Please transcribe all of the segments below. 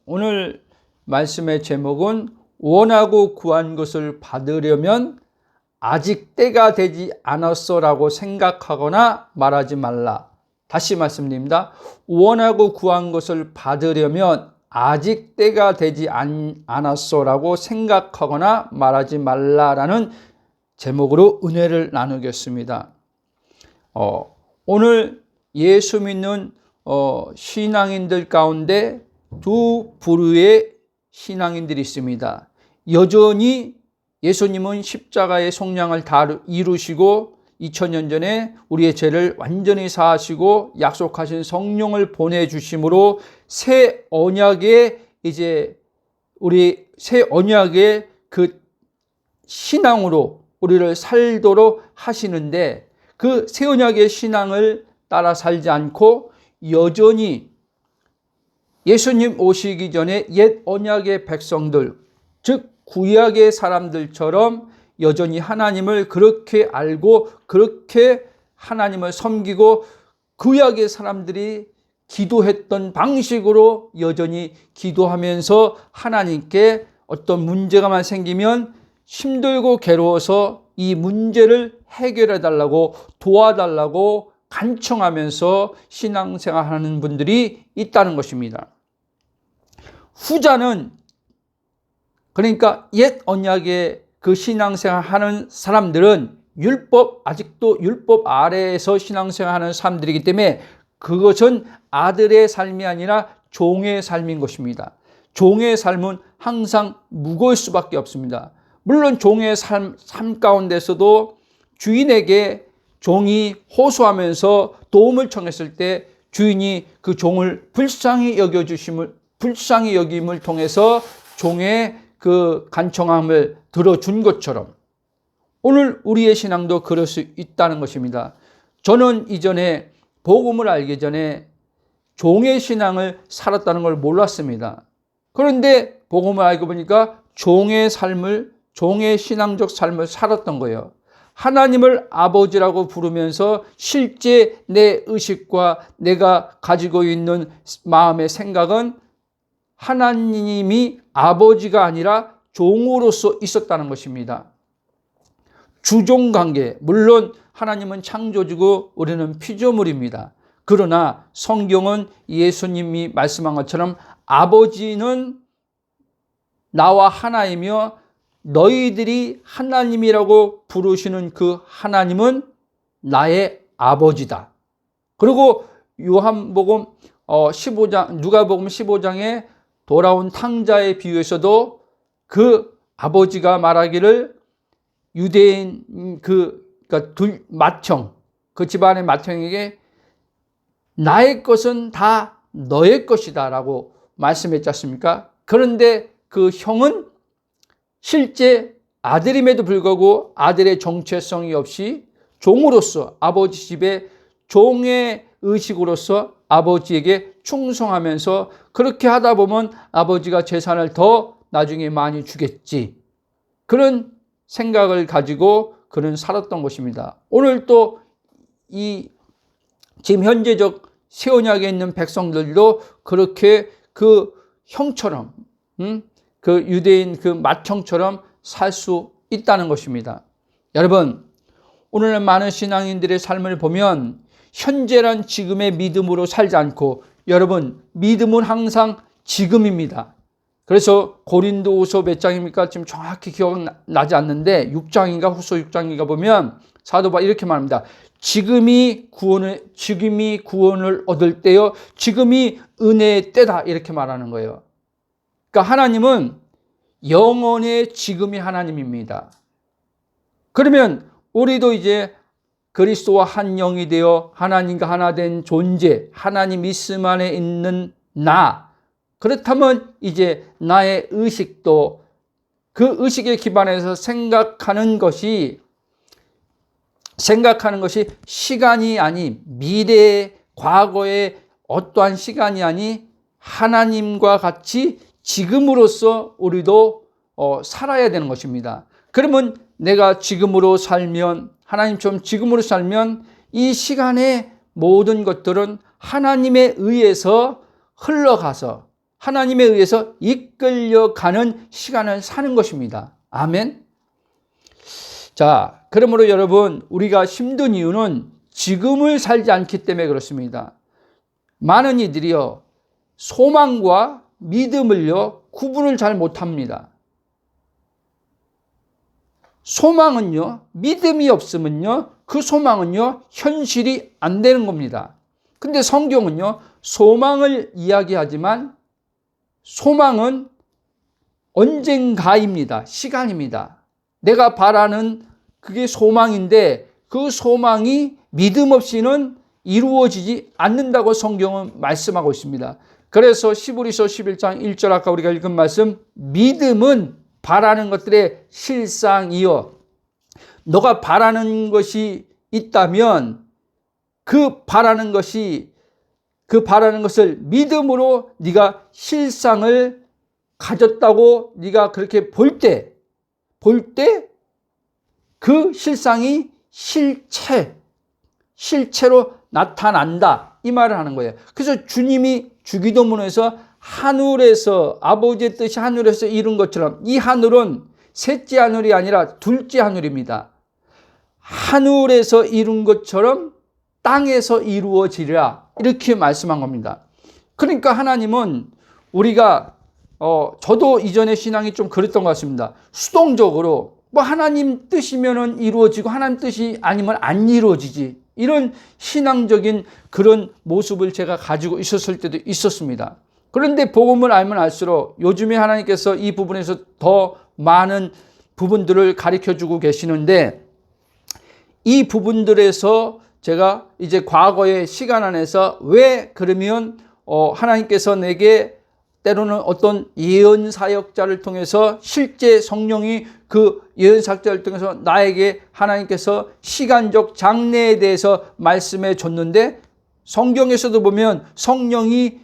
오늘 말씀의 제목은 원하고 구한 것을 받으려면 아직 때가 되지 않았어라고 생각하거나 말하지 말라. 다시 말씀드립니다. 원하고 구한 것을 받으려면 아직 때가 되지 않았어라고 생각하거나 말하지 말라라는 제목으로 은혜를 나누겠습니다. 오늘 예수 믿는 신앙인들 가운데 두 부류의 신앙인들이 있습니다. 여전히 예수님은 십자가의 속량을 다 이루시고 2000년 전에 우리의 죄를 완전히 사하시고 약속하신 성령을 보내주심으로 새 언약의 우리 새 언약의 그 신앙으로 우리를 살도록 하시는데, 그 새 언약의 신앙을 따라 살지 않고 여전히 예수님 오시기 전에 옛 언약의 백성들, 즉 구약의 사람들처럼 여전히 하나님을 그렇게 알고 그렇게 하나님을 섬기고 구약의 사람들이 기도했던 방식으로 여전히 기도하면서 하나님께 어떤 문제가만 생기면 힘들고 괴로워서 이 문제를 해결해 달라고 도와달라고 간청하면서 신앙생활하는 분들이 있다는 것입니다. 후자는, 그러니까 옛 언약의 그 신앙생활하는 사람들은 아직도 율법 아래에서 신앙생활하는 사람들이기 때문에 그것은 아들의 삶이 아니라 종의 삶인 것입니다. 종의 삶은 항상 무거울 수밖에 없습니다. 물론 종의 삶 가운데서도 주인에게 종이 호소하면서 도움을 청했을 때 주인이 그 종을 불쌍히 여김을 통해서 종의 그 간청함을 들어준 것처럼 오늘 우리의 신앙도 그럴 수 있다는 것입니다. 저는 이전에 복음을 알기 전에 종의 신앙을 살았다는 걸 몰랐습니다. 그런데 복음을 알고 보니까 종의 신앙적 삶을 살았던 거예요. 하나님을 아버지라고 부르면서 실제 내 의식과 내가 가지고 있는 마음의 생각은 하나님이 아버지가 아니라 종으로서 있었다는 것입니다. 주종관계, 물론 하나님은 창조주고 우리는 피조물입니다. 그러나 성경은 예수님이 말씀한 것처럼 아버지는 나와 하나이며 너희들이 하나님이라고 부르시는 그 하나님은 나의 아버지다. 그리고 누가복음 15장에 돌아온 탕자의 비유에서도 그 아버지가 말하기를 유대인 그 집안의 맏형에게 나의 것은 다 너의 것이다 라고 말씀했지 않습니까? 그런데 그 형은 실제 아들임에도 불구하고 아들의 정체성이 없이 종으로서 아버지 집에 종의 의식으로서 아버지에게 충성하면서 그렇게 하다 보면 아버지가 재산을 더 나중에 많이 주겠지, 그런 생각을 가지고 그는 살았던 것입니다. 오늘 또 이 지금 현재적 새 언약에 있는 백성들도 그렇게 그 형처럼 그 유대인 그 맏형처럼 살 수 있다는 것입니다. 여러분, 오늘날 많은 신앙인들의 삶을 보면 현재란 지금의 믿음으로 살지 않고, 여러분, 믿음은 항상 지금입니다. 그래서 고린도후서 몇 장입니까? 지금 정확히 기억나지 않는데 6장인가 후서 6장인가 보면 사도 바울이 이렇게 말합니다. 지금이 구원을 얻을 때요, 지금이 은혜의 때다, 이렇게 말하는 거예요. 그러니까 하나님은 영원의 지금이 하나님입니다. 그러면 우리도 이제 그리스도와 한 영이 되어 하나님과 하나 된 존재, 하나님 있음 안에 있는 나, 그렇다면 이제 나의 의식도 그 의식에 기반해서 생각하는 것이 시간이 아닌 미래의 과거의 어떠한 시간이 아닌 하나님과 같이 지금으로서 우리도 살아야 되는 것입니다. 그러면 내가 지금으로 살면, 하나님처럼 지금으로 살면 이 시간의 모든 것들은 하나님에 의해서 흘러가서 하나님에 의해서 이끌려가는 시간을 사는 것입니다. 아멘. 자, 그러므로 여러분, 우리가 힘든 이유는 지금을 살지 않기 때문에 그렇습니다. 많은 이들이요, 소망과 믿음을요, 구분을 잘 못합니다. 소망은요, 믿음이 없으면요, 그 소망은요, 현실이 안 되는 겁니다. 근데 성경은요, 소망을 이야기하지만 소망은 언젠가입니다. 시간입니다. 내가 바라는 그게 소망인데 그 소망이 믿음 없이는 이루어지지 않는다고 성경은 말씀하고 있습니다. 그래서 히브리서 11장 1절 아까 우리가 읽은 말씀, 믿음은 바라는 것들의 실상이요. 너가 바라는 것이 있다면 그 바라는 것을 믿음으로 네가 실상을 가졌다고 네가 그렇게 볼 때 그 실상이 실체로 나타난다. 이 말을 하는 거예요. 그래서 주님이 주기도문에서 하늘에서 아버지의 뜻이 하늘에서 이룬 것처럼 이 하늘은 셋째 하늘이 아니라 둘째 하늘입니다. 하늘에서 이룬 것처럼 땅에서 이루어지리라 이렇게 말씀한 겁니다. 그러니까 하나님은 우리가 저도 이전에 신앙이 좀 그랬던 것 같습니다. 수동적으로 뭐 하나님 뜻이면은 이루어지고 하나님 뜻이 아니면 안 이루어지지, 이런 신앙적인 그런 모습을 제가 가지고 있었을 때도 있었습니다. 그런데 복음을 알면 알수록 요즘에 하나님께서 이 부분에서 더 많은 부분들을 가르쳐주고 계시는데, 이 부분들에서 제가 이제 과거의 시간 안에서 왜 그러면 하나님께서 내게 때로는 어떤 예언 사역자를 통해서 실제 성령이 그 예언 사역자를 통해서 나에게 하나님께서 시간적 장래에 대해서 말씀해 줬는데, 성경에서도 보면 성령이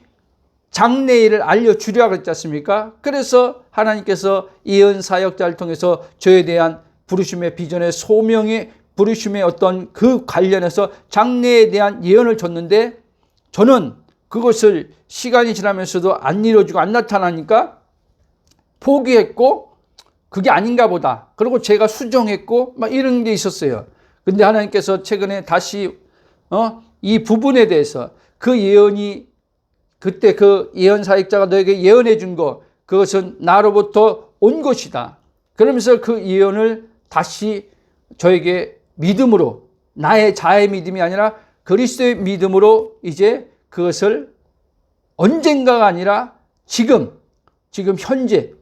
장래일을 알려주려 그랬지 않습니까? 그래서 하나님께서 예언 사역자를 통해서 저에 대한 부르심의 비전의 소명의 부르심의 어떤 그 관련해서 장래에 대한 예언을 줬는데, 저는 그것을 시간이 지나면서도 안 이루어지고 안 나타나니까 포기했고, 그게 아닌가 보다. 그리고 제가 수정했고 막 이런 게 있었어요. 근데 하나님께서 최근에 다시 이 부분에 대해서 그 예언이 그때 그 예언 사역자가 너에게 예언해 준 거, 그것은 나로부터 온 것이다. 그러면서 그 예언을 다시 저에게 믿음으로, 나의 자의 믿음이 아니라 그리스도의 믿음으로 이제 그것을 언젠가가 아니라 지금 현재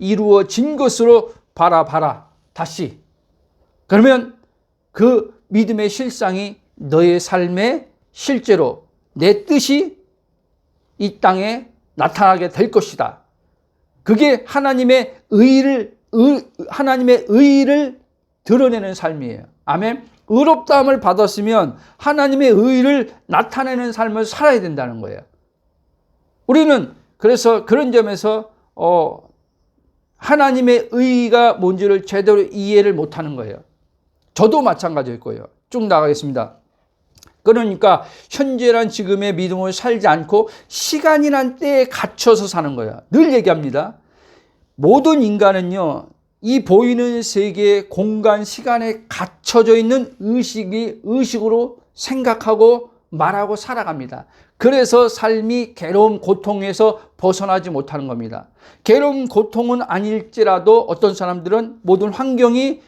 이루어진 것으로 바라봐라. 다시. 그러면 그 믿음의 실상이 너의 삶에 실제로 내 뜻이 이 땅에 나타나게 될 것이다. 그게 하나님의 의를 드러내는 삶이에요. 아멘. 의롭다함을 받았으면 하나님의 의를 나타내는 삶을 살아야 된다는 거예요. 우리는 그래서 그런 점에서 하나님의 의가 뭔지를 제대로 이해를 못하는 거예요. 저도 마찬가지일 거예요. 쭉 나가겠습니다. 그러니까 현재란 지금의 믿음을 살지 않고 시간이란 때에 갇혀서 사는 거예요. 늘 얘기합니다. 모든 인간은요, 이 보이는 세계의 공간, 시간에 갇혀져 있는 의식으로 생각하고 말하고 살아갑니다. 그래서 삶이 괴로움, 고통에서 벗어나지 못하는 겁니다. 괴로움, 고통은 아닐지라도 어떤 사람들은 모든 환경이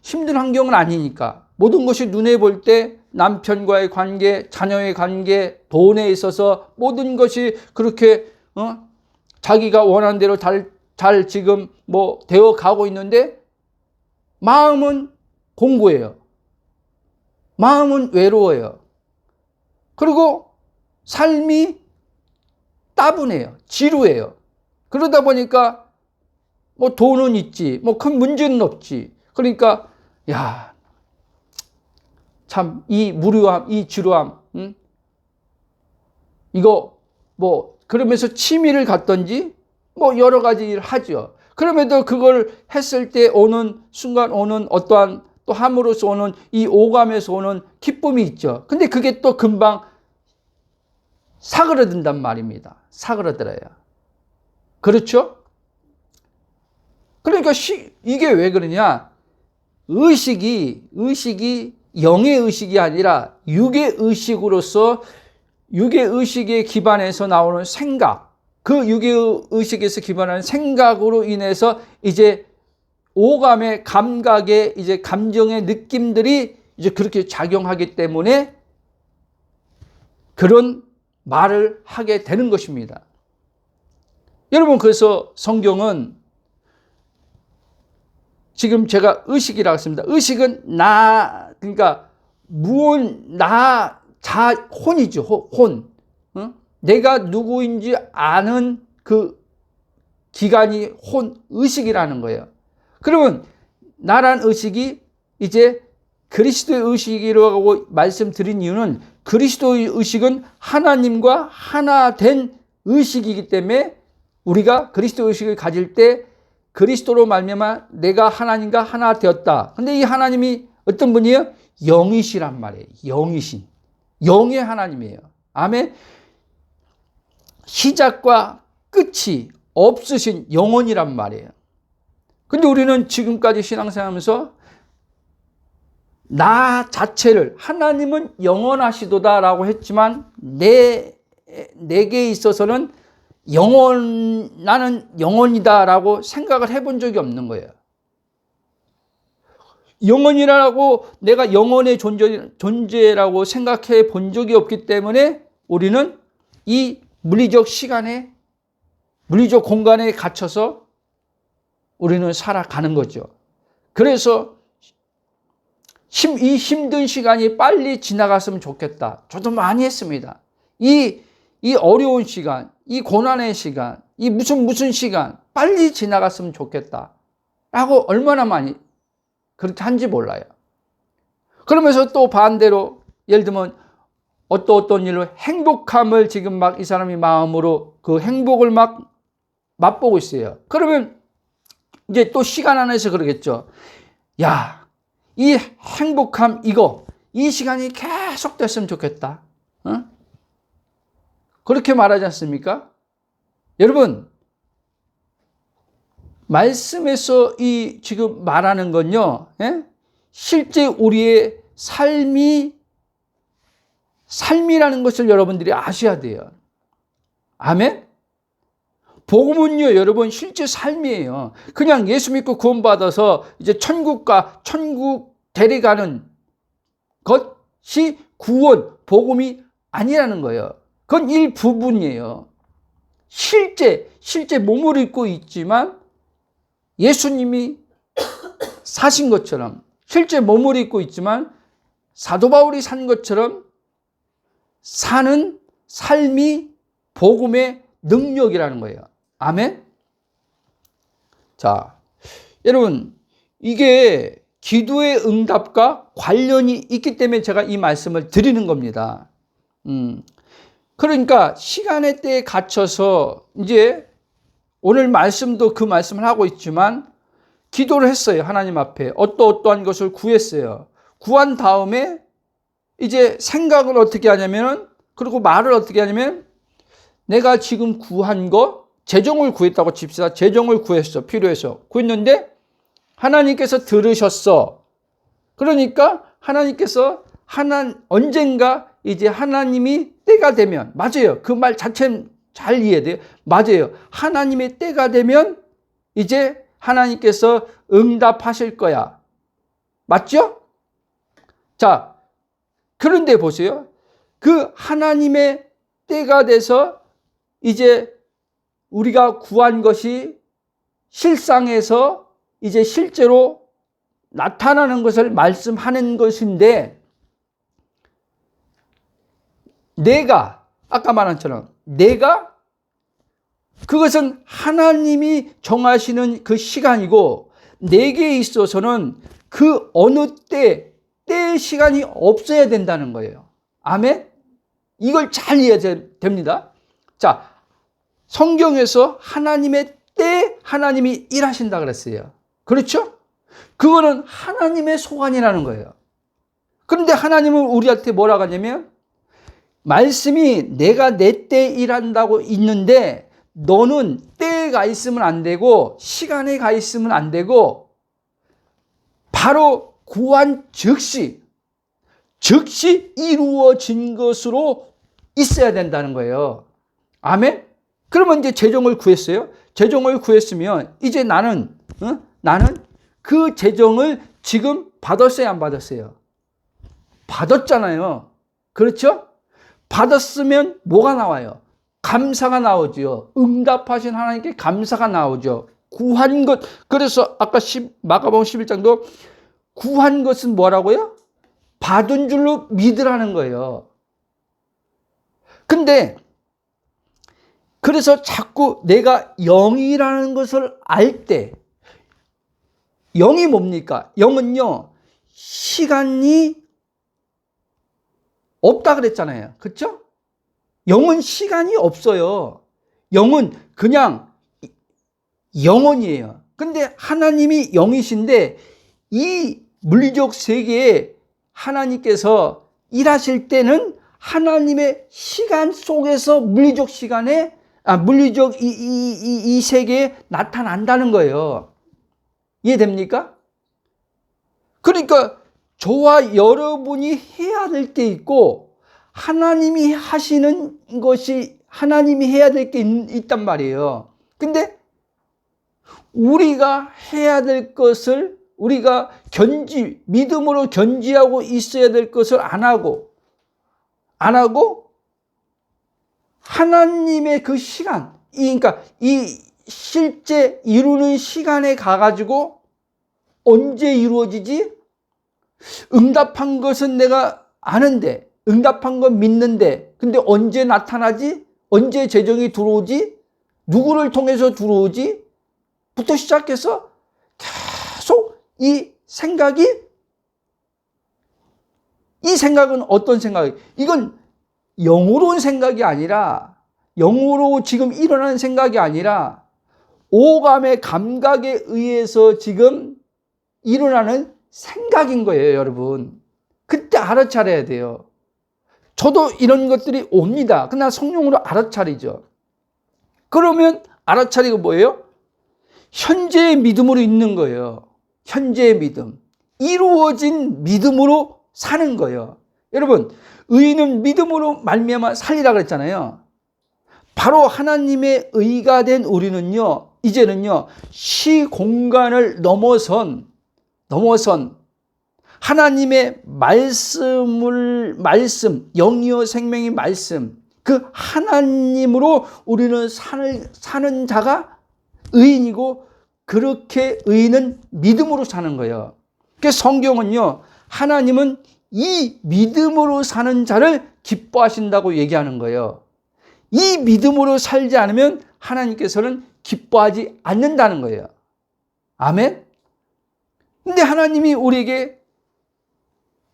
힘든 환경은 아니니까, 모든 것이 눈에 볼 때 남편과의 관계, 자녀의 관계, 돈에 있어서 모든 것이 그렇게 자기가 원하는 대로 잘 지금 되어 가고 있는데 마음은 공고해요. 마음은 외로워요. 그리고 삶이 따분해요. 지루해요. 그러다 보니까 돈은 있지, 큰 문제는 없지. 그러니까 참 이 무료함, 이 지루함, 이거 그러면서 취미를 갖던지 여러 가지 일을 하죠. 그럼에도 그걸 했을 때 순간 오는 어떠한 또 함으로써 오는 이 오감에서 오는 기쁨이 있죠. 근데 그게 또 금방 사그러든단 말입니다. 사그러들어요. 그렇죠? 그러니까 이게 왜 그러냐? 의식이 영의 의식이 아니라 육의 의식으로서 육의 의식에 기반해서 나오는 생각, 그 육의 의식에서 기반하는 생각으로 인해서 이제 오감의 감각의 이제 감정의 느낌들이 이제 그렇게 작용하기 때문에 그런 말을 하게 되는 것입니다. 여러분, 그래서 성경은 지금 제가 의식이라고 했습니다. 의식은 나, 그러니까 혼이죠. 혼. 내가 누구인지 아는 그 기간이 의식이라는 거예요. 그러면 나란 의식이 이제 그리스도의 의식이라고 말씀드린 이유는 그리스도의 의식은 하나님과 하나 된 의식이기 때문에 우리가 그리스도의 의식을 가질 때 그리스도로 말미암아 내가 하나님과 하나 되었다. 근데 이 하나님이 어떤 분이에요? 영이시란 말이에요. 영이신. 영의 하나님이에요. 아멘. 시작과 끝이 없으신 영원이란 말이에요. 근데 우리는 지금까지 신앙생활하면서 나 자체를 하나님은 영원하시도다라고 했지만 내게 있어서는 나는 영원이다라고 생각을 해본 적이 없는 거예요. 영원이라고 내가 영원의 존재라고 생각해 본 적이 없기 때문에 우리는 이 물리적 시간에, 물리적 공간에 갇혀서 우리는 살아가는 거죠. 그래서 이 힘든 시간이 빨리 지나갔으면 좋겠다. 저도 많이 했습니다. 이 어려운 시간, 이 고난의 시간, 이 무슨 시간 빨리 지나갔으면 좋겠다 라고 얼마나 많이 그렇게 한지 몰라요. 그러면서 또 반대로 예를 들면 어떤 일로 행복함을 지금 막 이 사람이 마음으로 그 행복을 막 맛보고 있어요. 그러면 이제 또 시간 안에서 그러겠죠. 야, 이 행복함 이 시간이 계속 됐으면 좋겠다. 그렇게 말하지 않습니까? 여러분, 말씀에서 이 지금 말하는 건요, 실제 우리의 삶이라는 것을 여러분들이 아셔야 돼요. 아멘? 복음은요, 여러분, 실제 삶이에요. 그냥 예수 믿고 구원받아서 이제 천국 데려가는 것이 복음이 아니라는 거예요. 그건 일부분이에요. 실제 몸을 입고 있지만 예수님이 사신 것처럼, 실제 몸을 입고 있지만 사도 바울이 산 것처럼 사는 삶이 복음의 능력이라는 거예요. 아멘? 자, 여러분, 이게 기도의 응답과 관련이 있기 때문에 제가 이 말씀을 드리는 겁니다. 그러니까 시간의 때에 갇혀서 이제 오늘 말씀도 그 말씀을 하고 있지만 기도를 했어요. 하나님 앞에 어떠한 것을 구했어요. 구한 다음에 이제 생각을 어떻게 하냐면, 그리고 말을 어떻게 하냐면, 내가 지금 구한 거, 재정을 구했다고 칩시다. 재정을 구했어. 필요해서 구했는데 하나님께서 들으셨어. 그러니까 하나님께서 언젠가 이제 하나님이 때가 되면, 맞아요. 그 말 자체는 잘 이해돼요. 맞아요. 하나님의 때가 되면 이제 하나님께서 응답하실 거야. 맞죠? 자, 그런데 보세요. 그 하나님의 때가 돼서 이제 우리가 구한 것이 실상에서 이제 실제로 나타나는 것을 말씀하는 것인데, 아까 말한 것처럼 그것은 하나님이 정하시는 그 시간이고, 내게 있어서는 그 어느 때의 시간이 없어야 된다는 거예요. 아멘? 이걸 잘 이해해야 됩니다. 자, 성경에서 하나님의 때 하나님이 일하신다 그랬어요. 그렇죠? 그거는 하나님의 소관이라는 거예요. 그런데 하나님은 우리한테 뭐라고 하냐면, 말씀이 내가 내 때 일한다고 있는데 너는 때에 가 있으면 안 되고 시간에 가 있으면 안 되고 바로 구한 즉시 이루어진 것으로 있어야 된다는 거예요. 아멘? 그러면 이제 재정을 구했어요. 재정을 구했으면 이제 나는 그 재정을 지금 받았어요, 안 받았어요? 받았잖아요. 그렇죠? 받았으면 뭐가 나와요? 감사가 나오죠. 응답하신 하나님께 감사가 나오죠. 구한 것. 그래서 아까 마가복음 11장도 구한 것은 뭐라고요? 받은 줄로 믿으라는 거예요. 근데 그래서 자꾸 내가 영이라는 것을 알 때, 영이 뭡니까? 영은요, 시간이 없다 그랬잖아요. 그렇죠? 영은 시간이 없어요. 영은 그냥 영원이에요. 근데 하나님이 영이신데 이 물리적 세계에 하나님께서 일하실 때는 하나님의 시간 속에서 물리적 시간에 이 세계에 나타난다는 거예요. 이해됩니까? 그러니까 저와 여러분이 해야 될 게 있고 하나님이 하시는 것이 하나님이 해야 될 게 있단 말이에요. 근데 우리가 해야 될 것을 우리가 믿음으로 견지하고 있어야 될 것을 안 하고 하나님의 그 시간, 그러니까 이 실제 이루는 시간에 가가지고 언제 이루어지지? 응답한 것은 내가 아는데, 응답한 건 믿는데, 근데 언제 나타나지? 언제 재정이 들어오지? 누구를 통해서 들어오지? 부터 시작해서 계속 이 생각은 어떤 생각이? 이건 영으로 생각이 아니라, 영으로 지금 일어나는 생각이 아니라, 오감의 감각에 의해서 지금 일어나는 생각인 거예요, 여러분. 그때 알아차려야 돼요. 저도 이런 것들이 옵니다. 그러나 성령으로 알아차리죠. 그러면 알아차리고 뭐예요? 현재의 믿음으로 있는 거예요. 현재의 믿음. 이루어진 믿음으로 사는 거예요. 여러분, 의인은 믿음으로 말미암아 살리라 그랬잖아요. 바로 하나님의 의가 된 우리는요, 이제는요, 시공간을 넘어선 하나님의 말씀, 영이요 생명의 말씀, 그 하나님으로 우리는 사는 자가 의인이고, 그렇게 의인은 믿음으로 사는 거예요. 그래서 성경은요, 하나님은 이 믿음으로 사는 자를 기뻐하신다고 얘기하는 거예요. 이 믿음으로 살지 않으면 하나님께서는 기뻐하지 않는다는 거예요. 아멘? 근데 하나님이 우리에게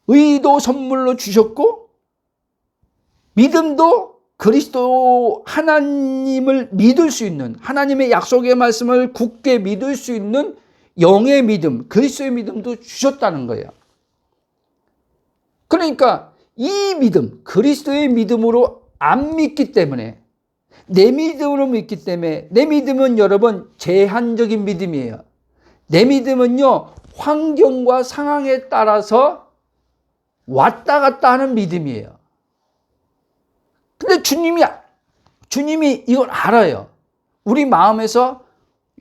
의도 선물로 주셨고, 믿음도 그리스도 하나님을 믿을 수 있는, 하나님의 약속의 말씀을 굳게 믿을 수 있는 영의 믿음, 그리스도의 믿음도 주셨다는 거예요. 그러니까 이 믿음, 그리스도의 믿음으로 안 믿기 때문에, 내 믿음으로 믿기 때문에, 내 믿음은 여러분 제한적인 믿음이에요. 내 믿음은요, 환경과 상황에 따라서 왔다 갔다 하는 믿음이에요. 근데 주님이 이걸 알아요. 우리 마음에서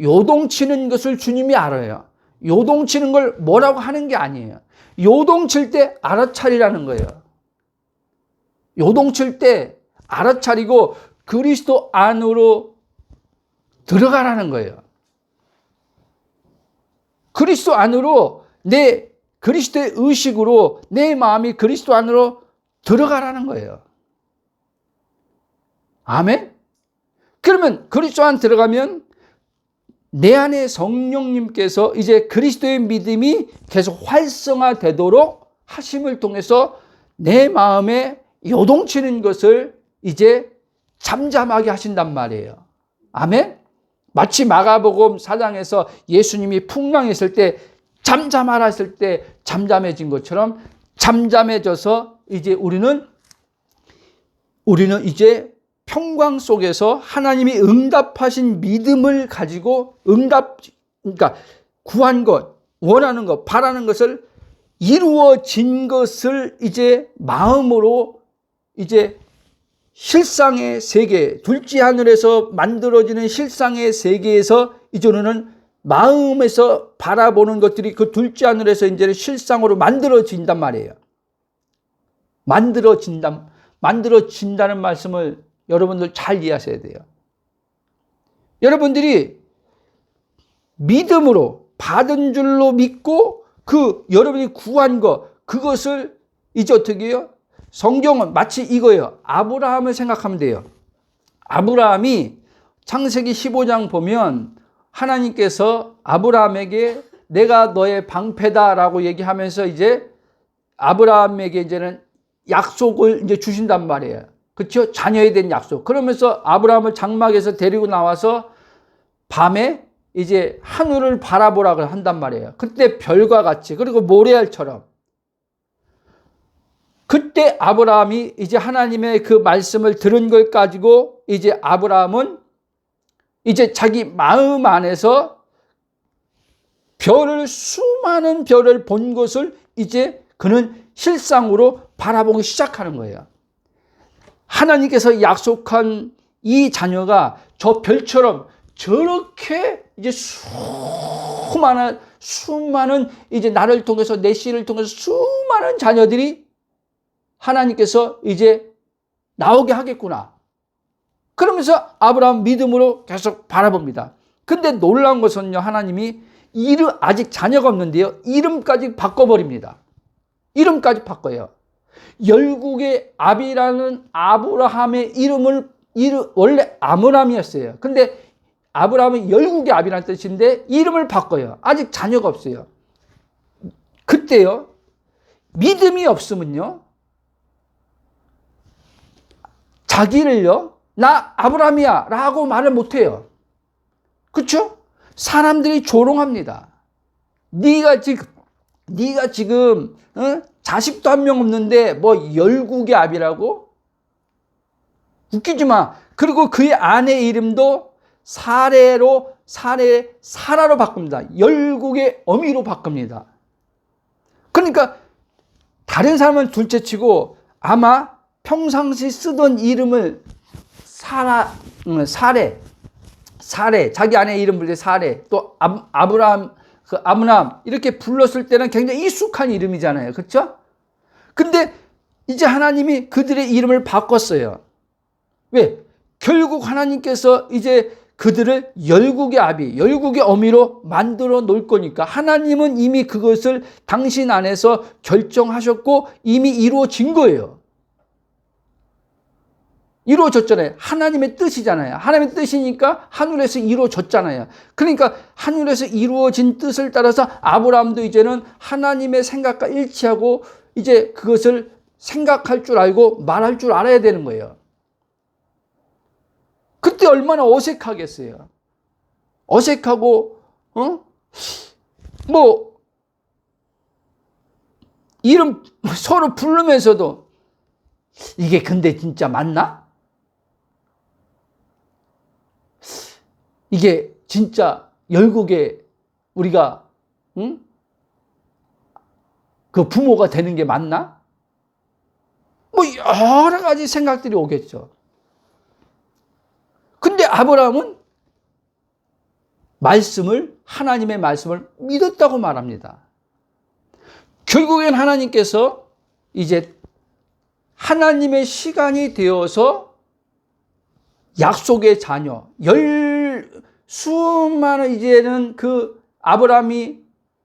요동치는 것을 주님이 알아요. 요동치는 걸 뭐라고 하는 게 아니에요. 요동칠 때 알아차리라는 거예요. 요동칠 때 알아차리고 그리스도 안으로 들어가라는 거예요. 그리스도 안으로 그리스도의 의식으로 내 마음이 그리스도 안으로 들어가라는 거예요. 아멘? 그러면 그리스도 안 들어가면 내 안에 성령님께서 이제 그리스도의 믿음이 계속 활성화되도록 하심을 통해서 내 마음에 요동치는 것을 이제 잠잠하게 하신단 말이에요. 아멘? 마치 마가복음 4장에서 예수님이 풍랑했을 때 잠잠하라 했을 때 잠잠해진 것처럼 잠잠해져서 이제 우리는 우리는 이제 평강 속에서 하나님이 응답하신 믿음을 가지고 그러니까 구한 것, 원하는 것, 바라는 것을 이루어진 것을 이제 마음으로 이제 실상의 세계, 둘째 하늘에서 만들어지는 실상의 세계에서 이제는 마음에서 바라보는 것들이 그 둘째 하늘에서 이제는 실상으로 만들어진단 말이에요. 만들어진다는 말씀을 여러분들 잘 이해하셔야 돼요. 여러분들이 믿음으로 받은 줄로 믿고 그 여러분이 구한 것, 그것을 이제 어떻게 해요? 성경은 마치 이거예요. 아브라함을 생각하면 돼요. 아브라함이 창세기 15장 보면 하나님께서 아브라함에게 내가 너의 방패다라고 얘기하면서 이제 아브라함에게 이제는 약속을 이제 주신단 말이에요. 그렇죠? 자녀에 대한 약속. 그러면서 아브라함을 장막에서 데리고 나와서 밤에 이제 하늘을 바라보라고 한단 말이에요. 그때 별과 같이, 그리고 모래알처럼. 그때 아브라함이 이제 하나님의 그 말씀을 들은 걸 가지고 이제 아브라함은 이제 자기 마음 안에서 수많은 별을 본 것을 이제 그는 실상으로 바라보기 시작하는 거예요. 하나님께서 약속한 이 자녀가 저 별처럼 저렇게 이제 수많은 이제 나를 통해서 내 씨를 통해서 수많은 자녀들이 하나님께서 이제 나오게 하겠구나. 그러면서 아브라함 믿음으로 계속 바라봅니다. 근데 놀라운 것은요, 하나님이 아직 자녀가 없는데요, 이름까지 바꿔버립니다. 이름까지 바꿔요. 열국의 아비라는 아브라함의 원래 아므람이었어요. 근데 아브라함은 열국의 아비라는 뜻인데 이름을 바꿔요. 아직 자녀가 없어요. 그때요, 믿음이 없으면요, 자기를요, 나 아브라함이야 라고 말을 못해요. 그렇죠? 사람들이 조롱합니다. 네가 지금 자식도 한 명 없는데 뭐 열국의 아비라고? 웃기지 마. 그리고 그의 아내 이름도 사라로 바꿉니다. 열국의 어미로 바꿉니다. 그러니까 다른 사람은 둘째치고 아마 평상시 쓰던 이름을 사레, 자기 아내 이름 부를 때 사레, 또 아브람 이렇게 불렀을 때는 굉장히 익숙한 이름이잖아요. 그렇죠? 근데 이제 하나님이 그들의 이름을 바꿨어요. 왜? 결국 하나님께서 이제 그들을 열국의 아비, 열국의 어미로 만들어 놓을 거니까 하나님은 이미 그것을 당신 안에서 결정하셨고 이미 이루어진 거예요. 이루어졌잖아요. 하나님의 뜻이잖아요. 하나님의 뜻이니까 하늘에서 이루어졌잖아요. 그러니까 하늘에서 이루어진 뜻을 따라서 아브라함도 이제는 하나님의 생각과 일치하고 이제 그것을 생각할 줄 알고 말할 줄 알아야 되는 거예요. 그때 얼마나 어색하겠어요. 어색하고 이름 서로 부르면서도 이게 근데 진짜 맞나? 이게 진짜 열국에 우리가 그 부모가 되는 게 맞나? 뭐 여러 가지 생각들이 오겠죠. 근데 아브라함은 하나님의 말씀을 믿었다고 말합니다. 결국엔 하나님께서 이제 하나님의 시간이 되어서 약속의 자녀, 수많은 이제는 그 아브라함이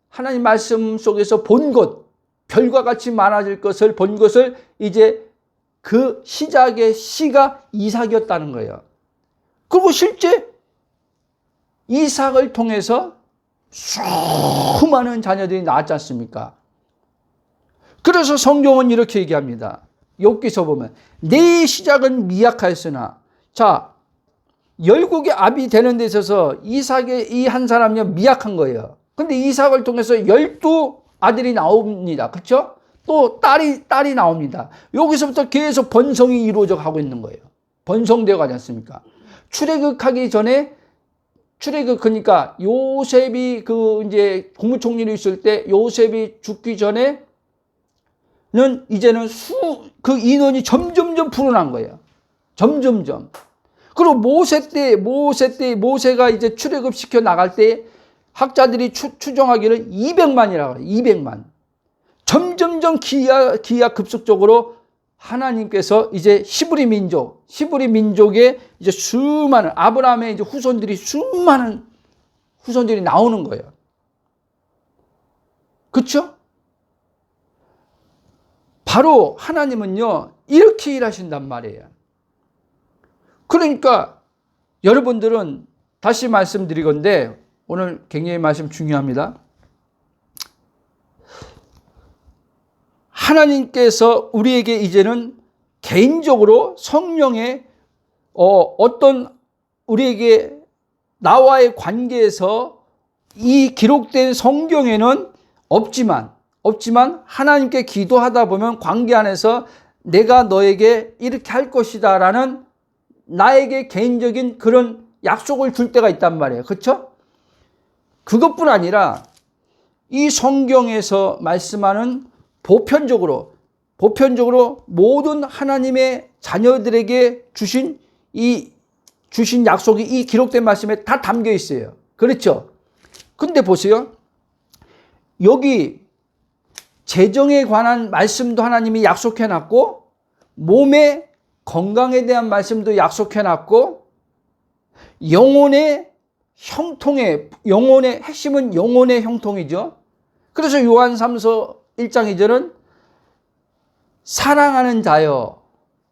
하나님 말씀 속에서 본 것, 별과 같이 많아질 것을 본 것을 이제 그 시작의 씨가 이삭이었다는 거예요. 그리고 실제 이삭을 통해서 수많은 자녀들이 낳았지 않습니까? 그래서 성경은 이렇게 얘기합니다. 욥기서 보면 내 시작은 미약하였으나, 자, 열국의 아비 되는 데 있어서 이삭의 이 한 사람이 미약한 거예요. 근데 이삭을 통해서 12 아들이 나옵니다. 그렇죠? 또 딸이 나옵니다. 여기서부터 계속 번성이 이루어져 가고 있는 거예요. 번성되어 가지 않습니까? 출애굽하기 전에 그러니까 요셉이 이제 국무총리로 있을 때 요셉이 죽기 전에는 이제는 그 인원이 점점점 불어난 거예요. 점점점. 그리고 모세가 이제 출애굽시켜 나갈 때 학자들이 추정하기를 200만이라고 해요. 200만. 점점점 기하급수적으로 하나님께서 이제 히브리 민족의 이제 수많은 아브라함의 이제 수많은 후손들이 나오는 거예요. 그렇죠? 바로 하나님은요 이렇게 일하신단 말이에요. 그러니까 여러분들은 다시 말씀드리건데 오늘 굉장히 말씀 중요합니다. 하나님께서 우리에게 이제는 개인적으로 성령의 어떤 우리에게 나와의 관계에서 이 기록된 성경에는 없지만 하나님께 기도하다 보면 관계 안에서 내가 너에게 이렇게 할 것이다 라는 나에게 개인적인 그런 약속을 줄 때가 있단 말이에요. 그렇죠? 그것뿐 아니라 이 성경에서 말씀하는 보편적으로 모든 하나님의 자녀들에게 주신 약속이 이 기록된 말씀에 다 담겨 있어요. 그렇죠? 근데 보세요. 여기 재정에 관한 말씀도 하나님이 약속해 놨고 몸의 건강에 대한 말씀도 약속해 놨고 영혼의 핵심은 영혼의 형통이죠. 그래서 요한 3서 1장 2절은 사랑하는 자여,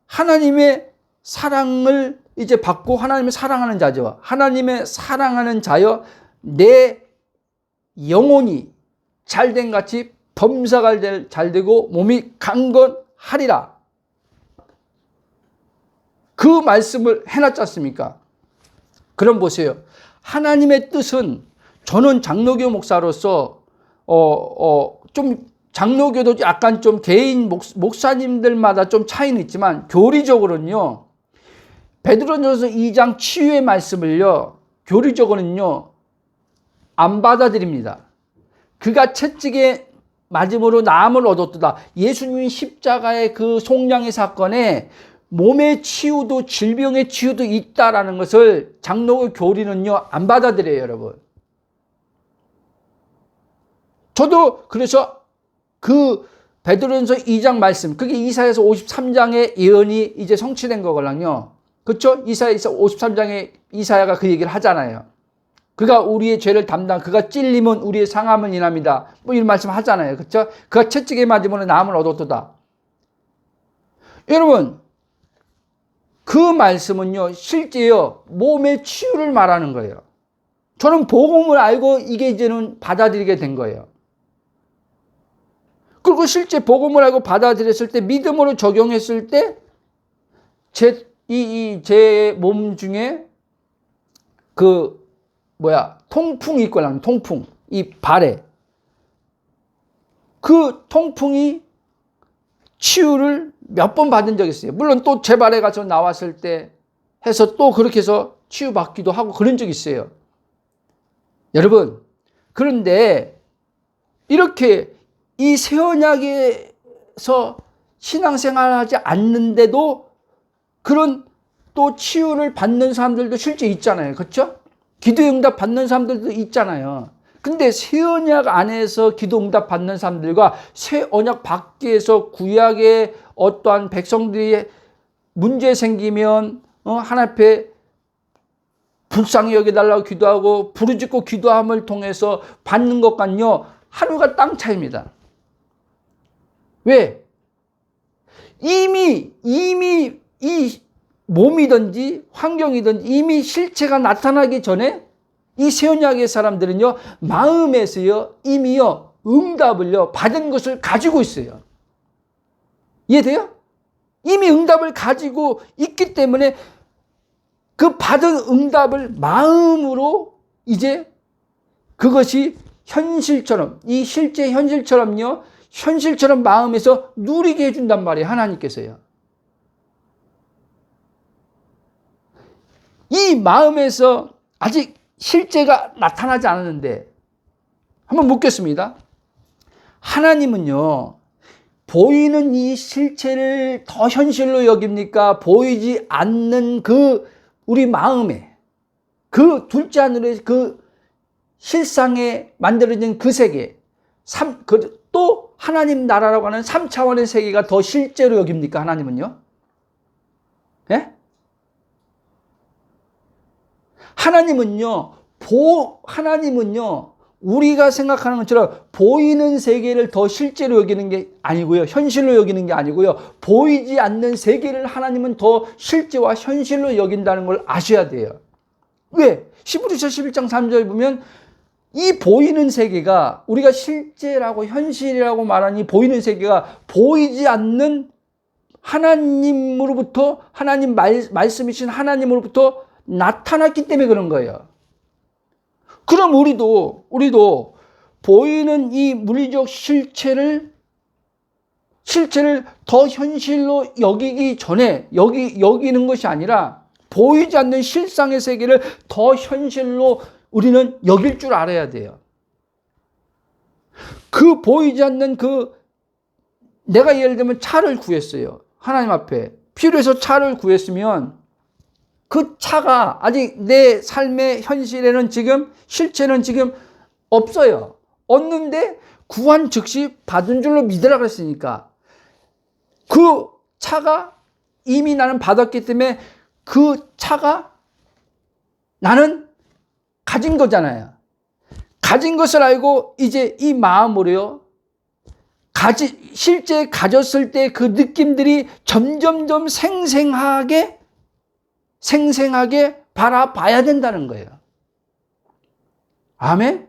하나님의 사랑을 이제 받고 하나님의 사랑하는 자죠. 하나님의 사랑하는 자여, 내 영혼이 잘된 같이 범사가 잘 되고 몸이 강건하리라. 그 말씀을 해놨지 않습니까? 그럼 보세요. 하나님의 뜻은 저는 장로교 목사로서 좀 장로교도 약간 좀 개인 목사님들마다 좀 차이는 있지만 교리적으로는요. 베드로전서 2장 치유의 말씀을요. 교리적으로는요. 안 받아들입니다. 그가 채찍에 맞음으로 나음을 얻었도다. 예수님이 십자가의 그 속량의 사건에 몸의 치유도 질병의 치유도 있다라는 것을 장로교 교리는요. 안 받아들여요, 여러분. 저도 그래서 그 베드로전서 2장 말씀, 그게 이사야서 53장의 예언이 이제 성취된 거거든요. 그렇죠? 이사야서 53장에 이사야가 그 얘기를 하잖아요. 그가 우리의 죄를 그가 찔림은 우리의 상함을 인합니다. 뭐 이런 말씀 하잖아요. 그렇죠? 그가 채찍에 맞으면 나음을 얻었도다. 여러분, 그 말씀은요, 실제요, 몸의 치유를 말하는 거예요. 저는 복음을 알고 이게 이제는 받아들이게 된 거예요. 그리고 실제 복음을 알고 받아들였을 때, 믿음으로 적용했을 때, 제 몸 중에 통풍이 있거든요. 통풍. 이 발에. 그 통풍이 치유를 몇 번 받은 적이 있어요. 물론 또 제 발에 가서 나왔을 때 해서 또 그렇게 해서 치유받기도 하고 그런 적이 있어요. 여러분, 그런데 이렇게 이 새 언약에서 신앙생활하지 않는데도 그런 또 치유를 받는 사람들도 실제 있잖아요. 그렇죠? 기도응답 받는 사람들도 있잖아요. 근데 새 언약 안에서 기도응답 받는 사람들과 새 언약 밖에서 구약의 어떠한 백성들이 문제 생기면 하나님 앞에 불쌍히 여겨달라고 기도하고 부르짖고 기도함을 통해서 받는 것과는요 하루가 땅 차이입니다. 왜? 이미 이 몸이든지 환경이든지 이미 실체가 나타나기 전에 이 새 언약의 사람들은요 마음에서요 이미요 응답을요 받은 것을 가지고 있어요. 이해돼요? 이미 응답을 가지고 있기 때문에 그 받은 응답을 마음으로 이제 그것이 현실처럼 이 실제 현실처럼요 현실처럼 마음에서 누리게 해준단 말이에요. 하나님께서요. 이 마음에서 아직 실제가 나타나지 않았는데 한번 묻겠습니다. 하나님은요, 보이는 이 실체를 더 현실로 여깁니까? 보이지 않는 그 우리 마음에, 그 둘째 하늘의 그 실상에 만들어진 그 세계, 또 하나님 나라라고 하는 3차원의 세계가 더 실제로 여깁니까? 하나님은요? 예? 하나님은요, 우리가 생각하는 것처럼 보이는 세계를 더 실제로 여기는 게 아니고요. 현실로 여기는 게 아니고요. 보이지 않는 세계를 하나님은 더 실제와 현실로 여긴다는 걸 아셔야 돼요. 왜? 히브리서 11장 3절에 보면 이 보이는 세계가 우리가 실제라고 현실이라고 말하는 이 보이는 세계가 보이지 않는 하나님으로부터 하나님 말씀이신 하나님으로부터 나타났기 때문에 그런 거예요. 그럼 우리도 보이는 이 물리적 실체를 더 현실로 여기기 전에 여기는 것이 아니라 보이지 않는 실상의 세계를 더 현실로 우리는 여길 줄 알아야 돼요. 그 보이지 않는 내가 예를 들면 차를 구했어요. 하나님 앞에 필요해서 차를 구했으면 그 차가 아직 내 삶의 현실에는 실체는 지금 없어요. 없는데 구한 즉시 받은 줄로 믿으라 그랬으니까 그 차가 이미 나는 받았기 때문에 그 차가 나는 가진 거잖아요. 가진 것을 알고 이제 이 마음으로요. 실제 가졌을 때 그 느낌들이 점점점 생생하게 바라봐야 된다는 거예요. 아멘?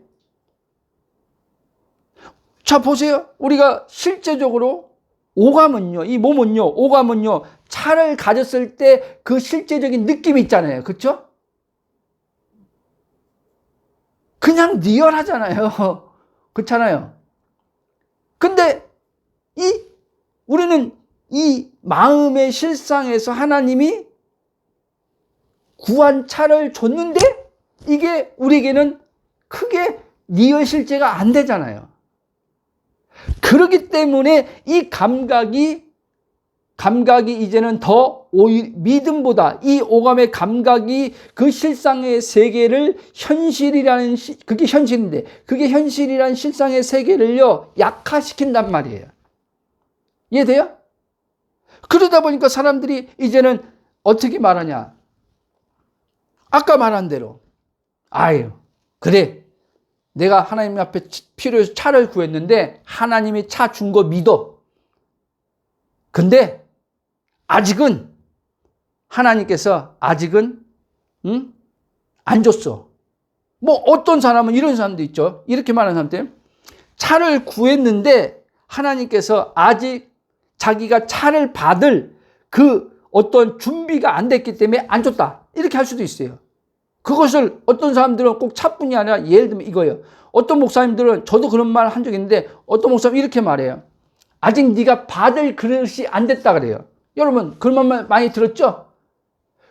자, 보세요. 우리가 실제적으로 오감은요, 이 몸은요, 오감은요, 차를 가졌을 때 그 실제적인 느낌이 있잖아요. 그렇죠? 그냥 리얼하잖아요. 그렇잖아요. 근데 우리는 이 마음의 실상에서 하나님이 구한 차를 줬는데 이게 우리에게는 크게 리얼 실제가 안 되잖아요. 그렇기 때문에 이 감각이 이제는 더 믿음보다 이 오감의 감각이 그 실상의 세계를 그게 현실인데 그게 현실이란 실상의 세계를요 약화시킨단 말이에요. 이해돼요? 그러다 보니까 사람들이 이제는 어떻게 말하냐? 아까 말한 대로 그래 내가 하나님 앞에 필요해서 차를 구했는데 하나님이 차 준 거 믿어. 근데 아직은 하나님께서 안 줬어. 뭐 어떤 사람은 이런 사람도 있죠. 이렇게 말하는 사람들 차를 구했는데 하나님께서 아직 자기가 차를 받을 그 어떤 준비가 안 됐기 때문에 안 줬다. 이렇게 할 수도 있어요. 그것을 어떤 사람들은 꼭 차뿐이 아니라 예를 들면 이거예요. 어떤 목사님들은 저도 그런 말 한 적이 있는데 어떤 목사님은 이렇게 말해요. 아직 네가 받을 그릇이 안 됐다 그래요. 여러분 그런 말 많이 들었죠?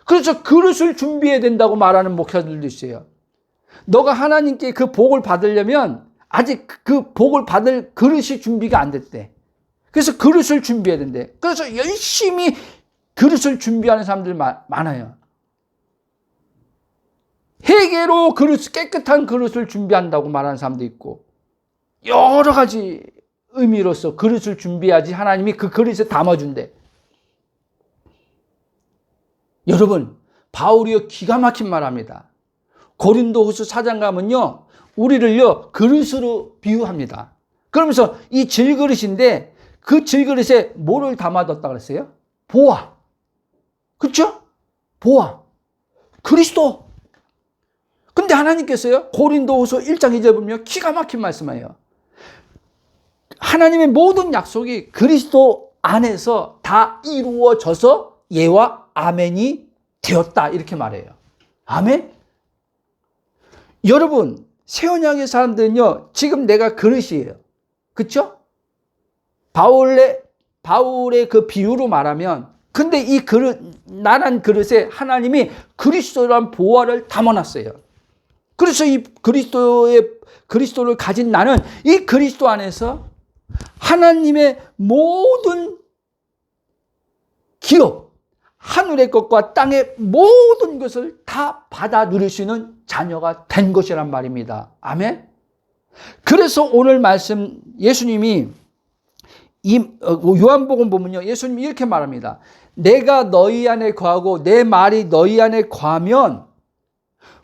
그래서 그릇을 준비해야 된다고 말하는 목사들도 있어요. 너가 하나님께 그 복을 받으려면 아직 그 복을 받을 그릇이 준비가 안 됐대. 그래서 그릇을 준비해야 된대. 그래서 열심히 그릇을 준비하는 사람들 많아요. 회개로 깨끗한 그릇을 준비한다고 말하는 사람도 있고 여러 가지 의미로서 그릇을 준비해야지 하나님이 그 그릇에 담아준대. 여러분 바울이요 기가 막힌 말합니다. 고린도후서 4장 가면요 우리를요 그릇으로 비유합니다. 그러면서 이 질그릇인데 그 질그릇에 뭐를 담아뒀다 그랬어요? 보화. 그렇죠? 보화. 그리스도. 근데 하나님께서요 고린도후서 1장 2절 보면 기가 막힌 말씀이에요. 하나님의 모든 약속이 그리스도 안에서 다 이루어져서 예와 아멘이 되었다 이렇게 말해요. 아멘? 여러분 새 언약의 사람들은요 지금 내가 그릇이에요. 그렇죠? 바울의 그 비유로 말하면, 근데 이 그릇, 나란 그릇에 하나님이 그리스도란 보화를 담아놨어요. 그래서 이 그리스도를 가진 나는 이 그리스도 안에서 하나님의 모든 기업, 하늘의 것과 땅의 모든 것을 다 받아 누릴 수 있는 자녀가 된 것이란 말입니다. 아멘. 그래서 오늘 말씀 예수님이 요한복음 보면요, 예수님이 이렇게 말합니다. 내가 너희 안에 거하고 내 말이 너희 안에 거하면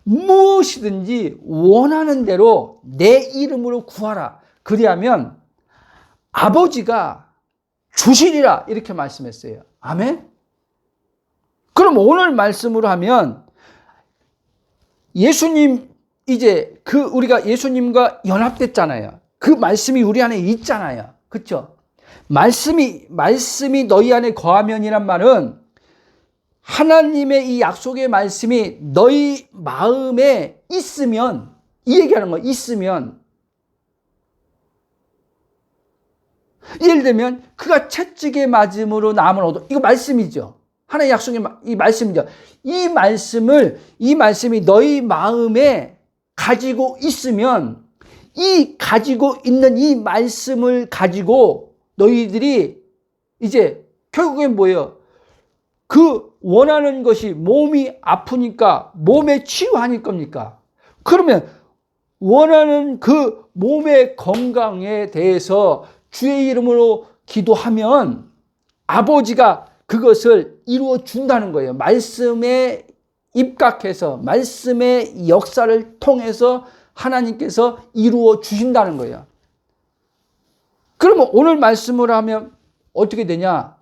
무엇이든지 원하는 대로 내 이름으로 구하라. 그리하면 아버지가 주시리라. 이렇게 말씀했어요. 아멘. 그럼 오늘 말씀으로 하면 예수님 이제 우리가 예수님과 연합됐잖아요. 그 말씀이 우리 안에 있잖아요. 그렇죠? 말씀이 너희 안에 거하면이란 말은 하나님의 이 약속의 말씀이 너희 마음에 있으면, 이 얘기하는 거예요. 있으면, 예를 들면 그가 채찍에 맞음으로 나음을 얻어, 이거 말씀이죠. 하나님의 약속의 이 말씀이죠. 이 말씀이 너희 마음에 가지고 있으면, 이 가지고 있는 이 말씀을 가지고 너희들이 이제 결국엔 뭐예요? 그 원하는 것이 몸이 아프니까 몸에 치유하닐 겁니까? 그러면 원하는 그 몸의 건강에 대해서 주의 이름으로 기도하면 아버지가 그것을 이루어 준다는 거예요. 말씀에 입각해서 말씀의 역사를 통해서 하나님께서 이루어 주신다는 거예요. 그러면 오늘 말씀을 하면 어떻게 되냐?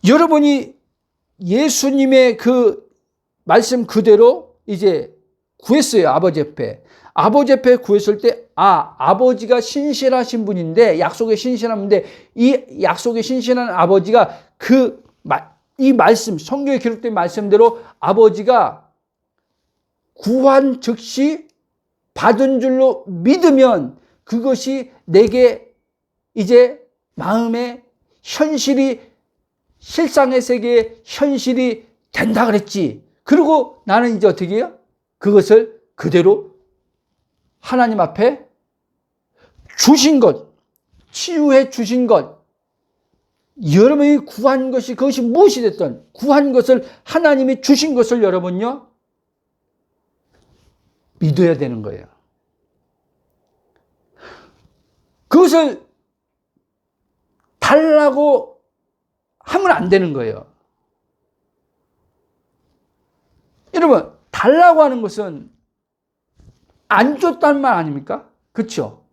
여러분이 예수님의 그 말씀 그대로 이제 구했어요. 아버지 앞에. 아버지 앞에 구했을 때, 아버지가 신실하신 분인데, 약속에 신실한 분인데, 이 약속에 신실한 아버지가 이 말씀, 성경에 기록된 말씀대로 아버지가 구한 즉시 받은 줄로 믿으면 그것이 내게 이제 마음의 현실이, 실상의 세계의 현실이 된다 그랬지. 그리고 나는 이제 어떻게 해요? 그것을 그대로 하나님 앞에 주신 것, 치유해 주신 것, 여러분이 구한 것이 그것이 무엇이 됐든 구한 것을 하나님이 주신 것을 여러분요 믿어야 되는 거예요. 그것을 달라고 하면 안 되는 거예요. 여러분, 달라고 하는 것은 안 줬다는 말 아닙니까? 그렇죠?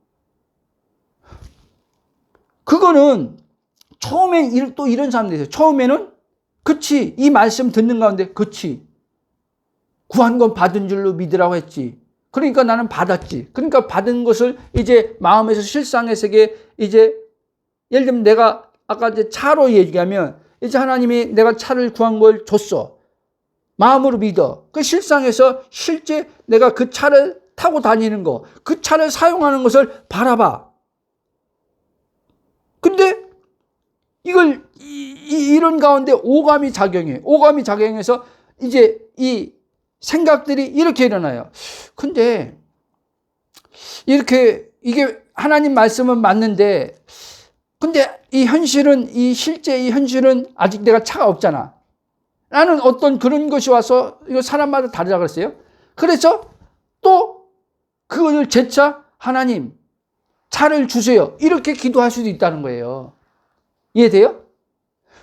그거는 처음엔 또 이런 사람들이 있어요. 처음에는 그치, 이 말씀 듣는 가운데 그치, 구한 건 받은 줄로 믿으라고 했지. 그러니까 나는 받았지. 그러니까 받은 것을 이제 마음에서 실상의 세계에 이제 예를 들면 내가 아까 이제 차로 얘기하면 이제 하나님이 내가 차를 구한 걸 줬어. 마음으로 믿어. 그 실상에서 실제 내가 그 차를 타고 다니는 거, 그 차를 사용하는 것을 바라봐. 근데 이걸 이런 가운데 오감이 작용해. 오감이 작용해서 이제 이 생각들이 이렇게 일어나요. 근데 이렇게 이게 하나님 말씀은 맞는데 근데 이 실제 이 현실은 아직 내가 차가 없잖아. 나는 어떤 그런 것이 와서 이거 사람마다 다르다 그랬어요. 그래서 또 그걸 재차 하나님 차를 주세요. 이렇게 기도할 수도 있다는 거예요. 이해돼요?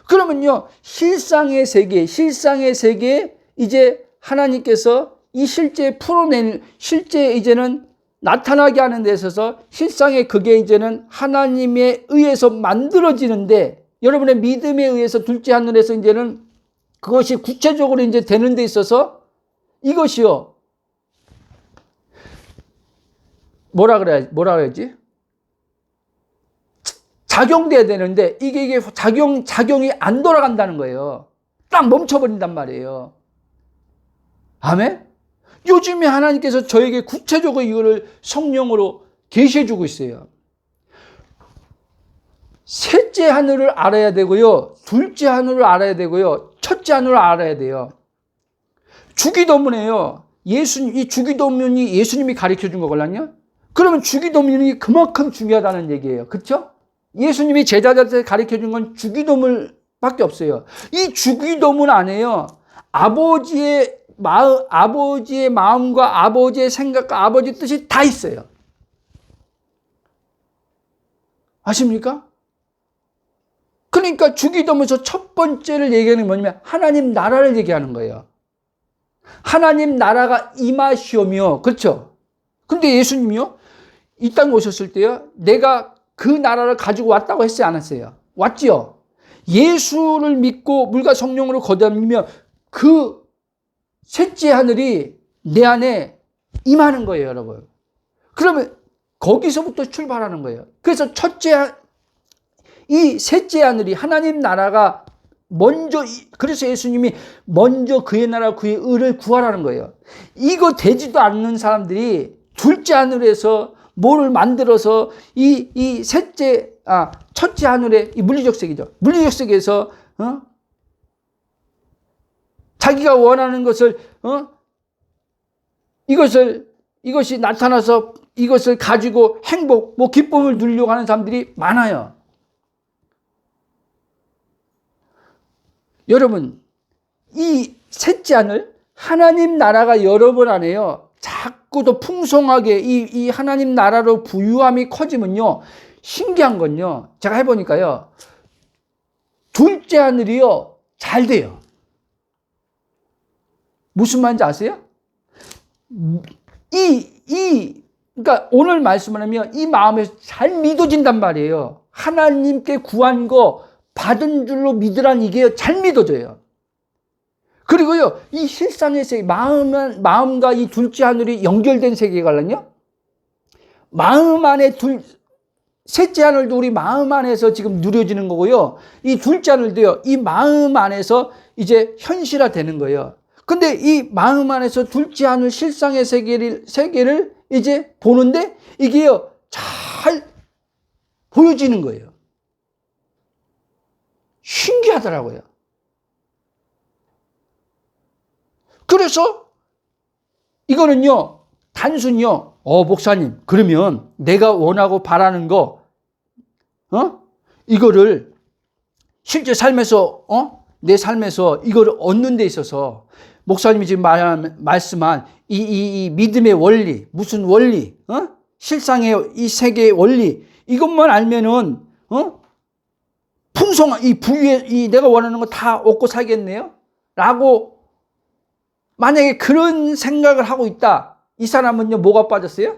그러면요, 실상의 세계에 이제 하나님께서 이 실제 실제 이제는 나타나게 하는 데 있어서 실상의 그게 이제는 하나님에 의해서 만들어지는데 여러분의 믿음에 의해서 둘째 하늘에서 이제는 그것이 구체적으로 이제 되는 데 있어서 이것이요. 뭐라 그래야지? 작용돼야 되는데 이게 작용이 안 돌아간다는 거예요. 딱 멈춰버린단 말이에요. 아멘? 요즘에 하나님께서 저에게 구체적으로 이거를 성령으로 계시해 주고 있어요. 셋째 하늘을 알아야 되고요. 둘째 하늘을 알아야 되고요. 첫째 하늘을 알아야 돼요. 주기도문이에요. 이 주기도문이 예수님이 가르쳐 준 거거든요. 그러면 주기도문이 그만큼 중요하다는 얘기예요. 그렇죠? 예수님이 제자들한테 가르쳐 준 건 주기도문밖에 없어요. 이 주기도문 안에요. 아버지의 마음과 아버지의 생각과 아버지의 뜻이 다 있어요. 아십니까? 그러니까 주기도문에서 첫 번째를 얘기하는 게 뭐냐면 하나님 나라를 얘기하는 거예요. 하나님 나라가 임하시오며, 그렇죠? 근데 예수님이요, 이 땅에 오셨을 때요, 내가 그 나라를 가지고 왔다고 했어요, 안 했어요? 왔지요? 예수를 믿고 물과 성령으로 거듭이면 그 셋째 하늘이 내 안에 임하는 거예요, 여러분. 그러면 거기서부터 출발하는 거예요. 그래서 이 셋째 하늘이 하나님 나라가 먼저, 그래서 예수님이 먼저 그의 나라 그의 의를 구하라는 거예요. 이거 되지도 않는 사람들이 둘째 하늘에서 뭐를 만들어서 첫째 하늘에, 이 물리적 세계죠. 물리적 세계에서, 자기가 원하는 것을, 이것이 나타나서 이것을 가지고 행복, 기쁨을 누리려고 하는 사람들이 많아요. 여러분, 이 셋째 하늘, 하나님 나라가 여러분 안에요. 자꾸 더 풍성하게 이 하나님 나라로 부유함이 커지면요. 신기한 건요. 제가 해보니까요. 둘째 하늘이요. 잘 돼요. 무슨 말인지 아세요? 그러니까 오늘 말씀을 하면 이 마음에서 잘 믿어진단 말이에요. 하나님께 구한 거 받은 줄로 믿으란 이게 잘 믿어져요. 그리고요, 이 실상의 세계, 마음과 이 둘째 하늘이 연결된 세계가는요, 마음 안에 셋째 하늘도 우리 마음 안에서 지금 누려지는 거고요, 이 둘째 하늘도요, 이 마음 안에서 이제 현실화 되는 거예요. 근데 이 마음 안에서 둘째 하늘 실상의 세계를 이제 보는데 이게요, 잘 보여지는 거예요. 신기하더라고요. 그래서 이거는요, 단순히요, 목사님, 그러면 내가 원하고 바라는 거, 이거를 실제 삶에서, 내 삶에서 이거를 얻는 데 있어서 목사님이 지금 말씀한 이 믿음의 원리, 무슨 원리, 실상의 이 세계의 원리, 이것만 알면은, 풍성한 이 부유의 내가 원하는 거 다 얻고 살겠네요? 라고 만약에 그런 생각을 하고 있다. 이 사람은요, 뭐가 빠졌어요?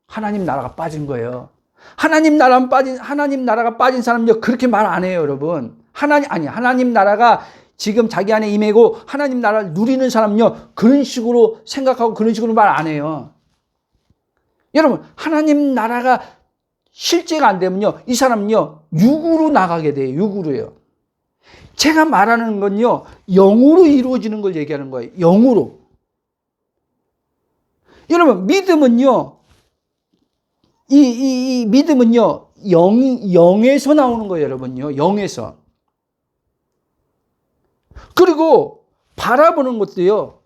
하나님 나라가 빠진 거예요. 하나님 나라가 빠진 사람은요, 그렇게 말 안 해요, 여러분. 하나님 나라가 지금 자기 안에 임하고 하나님 나라를 누리는 사람은요, 그런 식으로 생각하고 그런 식으로 말 안 해요. 여러분, 하나님 나라가 실제가 안 되면요, 이 사람은요, 육으로 나가게 돼요, 육으로요. 제가 말하는 건요, 영으로 이루어지는 걸 얘기하는 거예요. 영으로. 여러분, 믿음은요, 이 믿음은요, 영에서 나오는 거예요, 여러분요. 영에서. 그리고 바라보는 것도요,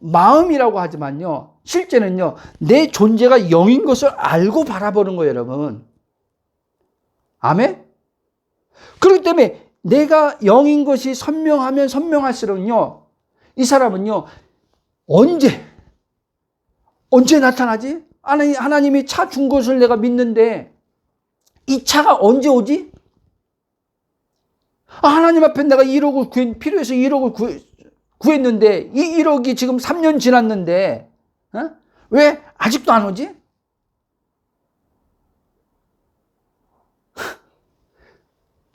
마음이라고 하지만요, 실제는요, 내 존재가 영인 것을 알고 바라보는 거예요, 여러분. 아멘? 그렇기 때문에 내가 영인 것이 선명하면 선명할수록요, 이 사람은요, 언제 나타나지? 하나님이 차 준 것을 내가 믿는데 이 차가 언제 오지? 하나님 앞에 내가 1억을 필요해서 1억을 구했는데 이 1억이 지금 3년 지났는데 왜 아직도 안 오지?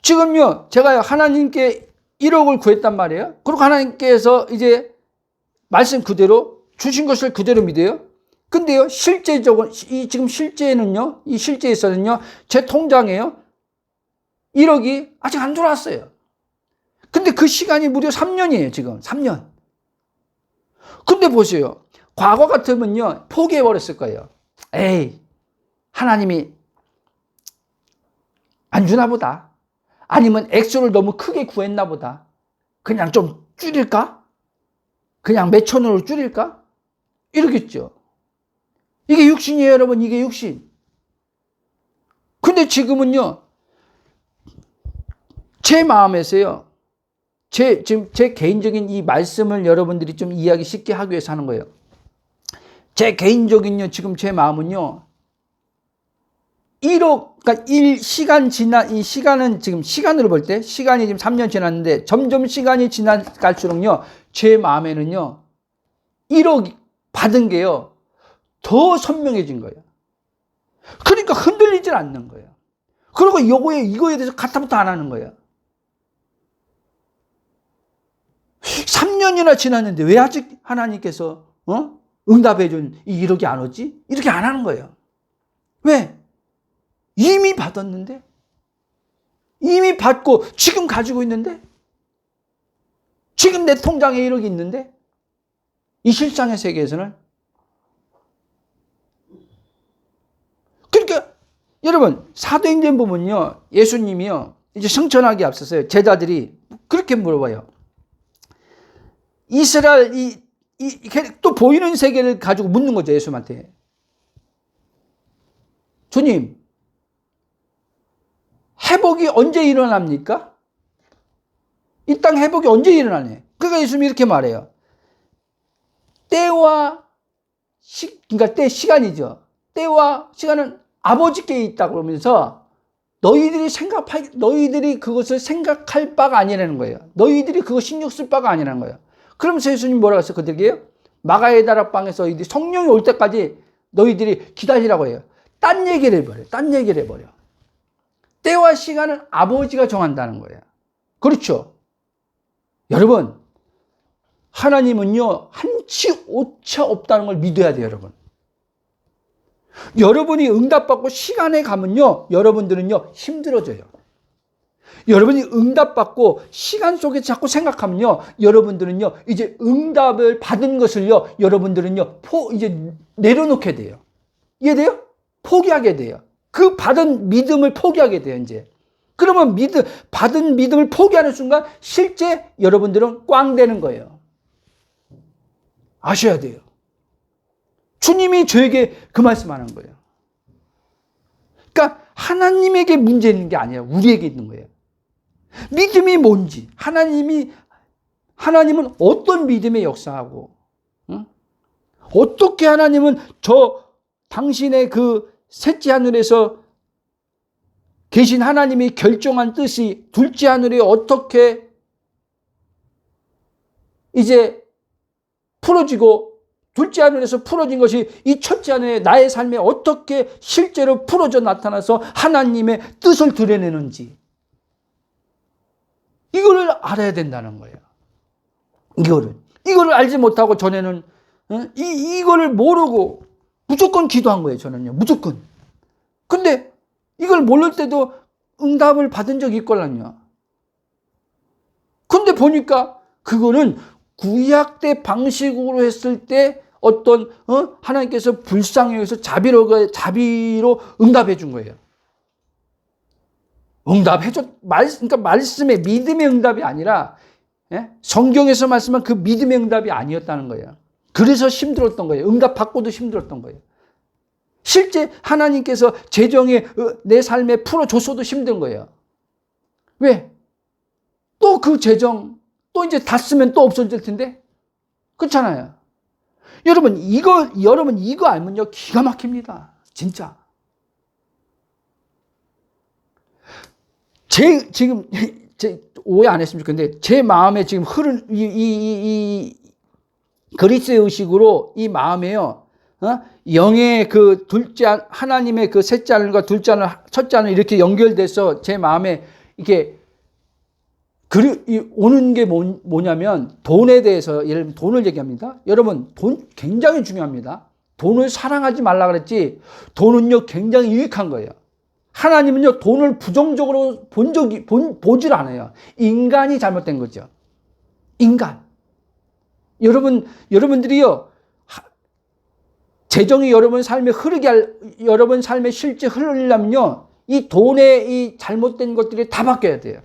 지금요, 제가 하나님께 1억을 구했단 말이에요. 그리고 하나님께서 이제 말씀 그대로 주신 것을 그대로 믿어요. 근데요, 실제적으로, 지금 실제는요, 이 실제에서는요, 제 통장에요, 1억이 아직 안 들어왔어요. 근데 그 시간이 무려 3년이에요, 지금. 3년. 근데 보세요. 과거 같으면요, 포기해버렸을 거예요. 에이, 하나님이 안 주나 보다. 아니면 액수를 너무 크게 구했나 보다. 그냥 좀 줄일까? 그냥 몇천 원으로 줄일까? 이러겠죠. 이게 육신이에요, 여러분. 이게 육신. 근데 지금은요, 제 마음에서요, 지금 제 개인적인 이 말씀을 여러분들이 좀 이해하기 쉽게 하기 위해서 하는 거예요. 제 개인적인 지금 제 마음은요, 1억, 그러니까 이 시간은 지금 시간으로 볼 때, 시간이 지금 3년 지났는데, 점점 시간이 지나갈수록요, 제 마음에는요, 1억 받은 게요, 더 선명해진 거예요. 그러니까 흔들리질 않는 거예요. 그리고 이거에 대해서 가타부터 안 하는 거예요. 3년이나 지났는데 왜 아직 하나님께서 응답해준 이 1억이 안 오지? 이렇게 안 하는 거예요. 왜? 이미 받았는데? 이미 받고 지금 가지고 있는데? 지금 내 통장에 1억이 있는데? 이 실상의 세계에서는? 그러니까 여러분, 사도행전 보면요, 예수님이요, 이제 승천하기 앞서서요, 제자들이 그렇게 물어봐요. 이스라엘, 또 보이는 세계를 가지고 묻는 거죠, 예수님한테. 주님, 회복이 언제 일어납니까? 이 땅 회복이 언제 일어나네? 그러니까 예수님이 이렇게 말해요. 때와 그러니까 시간이죠. 때와 시간은 아버지께 있다고 그러면서 너희들이 그것을 생각할 바가 아니라는 거예요. 너희들이 그거 신경 쓸 바가 아니라는 거예요. 그러면서 예수님이 뭐라고 했어요? 그들에게요? 마가의 다락방에서 성령이 올 때까지 너희들이 기다리라고 해요. 딴 얘기를 해버려요. 딴 얘기를 해버려. 때와 시간은 아버지가 정한다는 거예요. 그렇죠? 여러분, 하나님은요, 한치 오차 없다는 걸 믿어야 돼요, 여러분. 여러분이 응답받고 시간에 가면요, 여러분들은요, 힘들어져요. 여러분이 응답받고 시간 속에 자꾸 생각하면요, 여러분들은요, 이제 응답을 받은 것을요, 여러분들은요, 이제 내려놓게 돼요. 이해돼요? 포기하게 돼요. 그 받은 믿음을 포기하게 돼요, 이제. 그러면 받은 믿음을 포기하는 순간 실제 여러분들은 꽝 되는 거예요. 아셔야 돼요. 주님이 저에게 그 말씀하는 거예요. 그러니까 하나님에게 문제 있는 게 아니라 우리에게 있는 거예요. 믿음이 뭔지, 하나님은 어떤 믿음의 역사하고, 어떻게 하나님은 당신의 그 셋째 하늘에서 계신 하나님이 결정한 뜻이 둘째 하늘에 어떻게 이제 풀어지고, 둘째 하늘에서 풀어진 것이 이 첫째 하늘에 나의 삶에 어떻게 실제로 풀어져 나타나서 하나님의 뜻을 드러내는지, 이거를 알아야 된다는 거예요. 이거를 알지 못하고 전에는 이거를 모르고 무조건 기도한 거예요. 저는요, 무조건. 근데 이걸 모를 때도 응답을 받은 적이 있걸랑요. 근데 보니까 그거는 구약 때 방식으로 했을 때 어떤 하나님께서 불쌍히 여기서 자비로 응답해 준 거예요. 그러니까 말씀의 믿음의 응답이 아니라, 성경에서 말씀한 그 믿음의 응답이 아니었다는 거예요. 그래서 힘들었던 거예요. 응답 받고도 힘들었던 거예요. 실제 하나님께서 재정에 내 삶에 풀어줬어도 힘든 거예요. 왜? 또 그 재정 또 이제 다 쓰면 또 없어질 텐데, 그렇잖아요. 여러분 이거 알면요, 기가 막힙니다. 진짜. 지금 오해 안 했으면 좋겠는데, 제 마음에 지금 흐른 이 그리스의 의식으로 이 마음에요, 영의 그 하나님의 그 셋째 하늘과 둘째 하늘, 첫째 하늘 이렇게 연결돼서 제 마음에 이렇게 오는 게 뭐냐면, 돈에 대해서, 예를 들면 돈을 얘기합니다. 여러분, 돈 굉장히 중요합니다. 돈을 사랑하지 말라 그랬지, 돈은요, 굉장히 유익한 거예요. 하나님은요, 돈을 부정적으로 보질 않아요. 인간이 잘못된 거죠. 인간. 여러분들이요, 재정이 여러분 삶에 실제 흐르려면요, 이 돈의 이 잘못된 것들이 다 바뀌어야 돼요.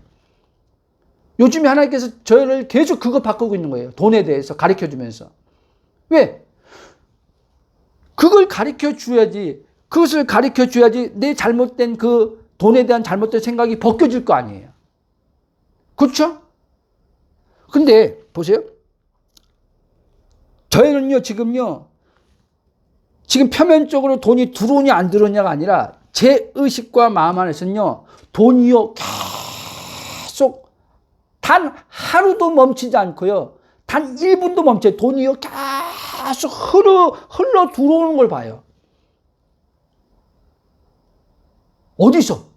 요즘에 하나님께서 저를 계속 그거 바꾸고 있는 거예요. 돈에 대해서 가르쳐 주면서. 왜? 그걸 가르쳐 줘야지, 그것을 가르쳐 줘야지 내 잘못된 그 돈에 대한 잘못된 생각이 벗겨질 거 아니에요. 그렇죠? 근데 보세요. 저희는요, 지금 표면적으로 돈이 들어오냐 안 들어오냐가 아니라 제 의식과 마음 안에서는요, 돈이요, 계속 단 하루도 멈추지 않고요, 단 1분도 멈춰요. 돈이요, 계속 흘러 들어오는 걸 봐요. 어디서?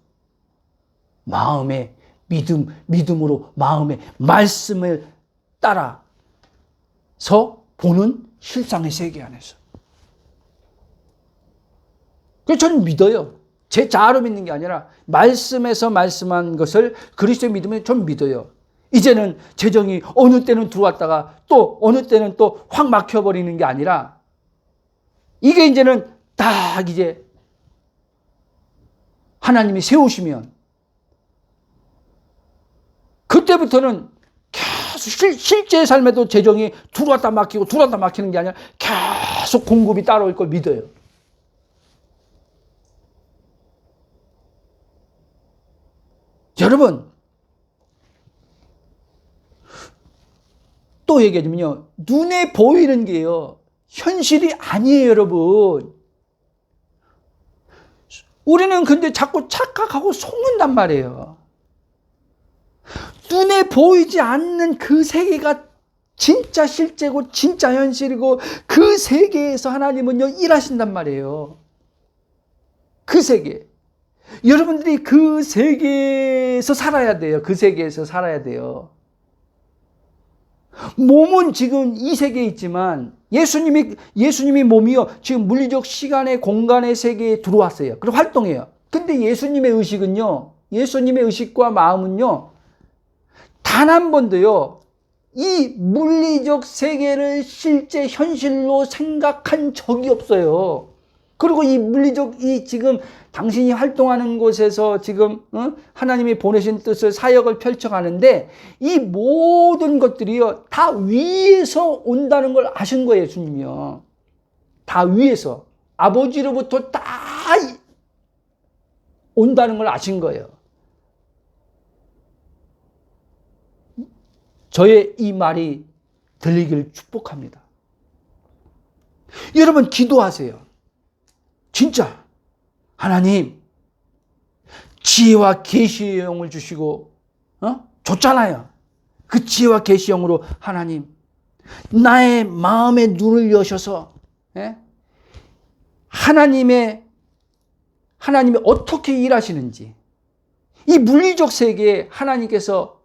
마음의 믿음으로 마음의 말씀을 따라서 보는 실상의 세계 안에서. 그래서 저는 믿어요. 제 자아로 믿는 게 아니라 말씀에서 말씀한 것을 그리스도의 믿음에 좀 믿어요. 이제는 재정이 어느 때는 들어왔다가 또 어느 때는 또 확 막혀버리는 게 아니라 이게 이제는 딱 이제 하나님이 세우시면 그때부터는 계속 실제 삶에도 재정이 들어왔다 막히고 들어왔다 막히는 게 아니라 계속 공급이 따라올 걸 믿어요. 여러분, 또 얘기하자면요, 눈에 보이는 게요, 현실이 아니에요, 여러분. 우리는 근데 자꾸 착각하고 속는단 말이에요. 눈에 보이지 않는 그 세계가 진짜 실제고 진짜 현실이고 그 세계에서 하나님은요, 일하신단 말이에요. 그 세계. 여러분들이 그 세계에서 살아야 돼요. 그 세계에서 살아야 돼요. 몸은 지금 이 세계에 있지만 예수님이 몸이요, 지금 물리적 시간의 공간의 세계에 들어왔어요. 그리고 활동해요. 근데 예수님의 의식은요, 예수님의 의식과 마음은요, 단 한 번도요, 이 물리적 세계를 실제 현실로 생각한 적이 없어요. 그리고 이 물리적, 지금 당신이 활동하는 곳에서 지금 하나님이 보내신 뜻을 사역을 펼쳐가는데 이 모든 것들이요, 다 위에서 온다는 걸 아신 거예요, 주님이요. 다 위에서. 아버지로부터 다 온다는 걸 아신 거예요. 저의 이 말이 들리기를 축복합니다. 여러분, 기도하세요. 진짜 하나님, 지혜와 계시의 영을 주시고 줬잖아요. 그 지혜와 계시의 영으로 하나님, 나의 마음의 눈을 여셔서 하나님이 어떻게 일하시는지, 이 물리적 세계에 하나님께서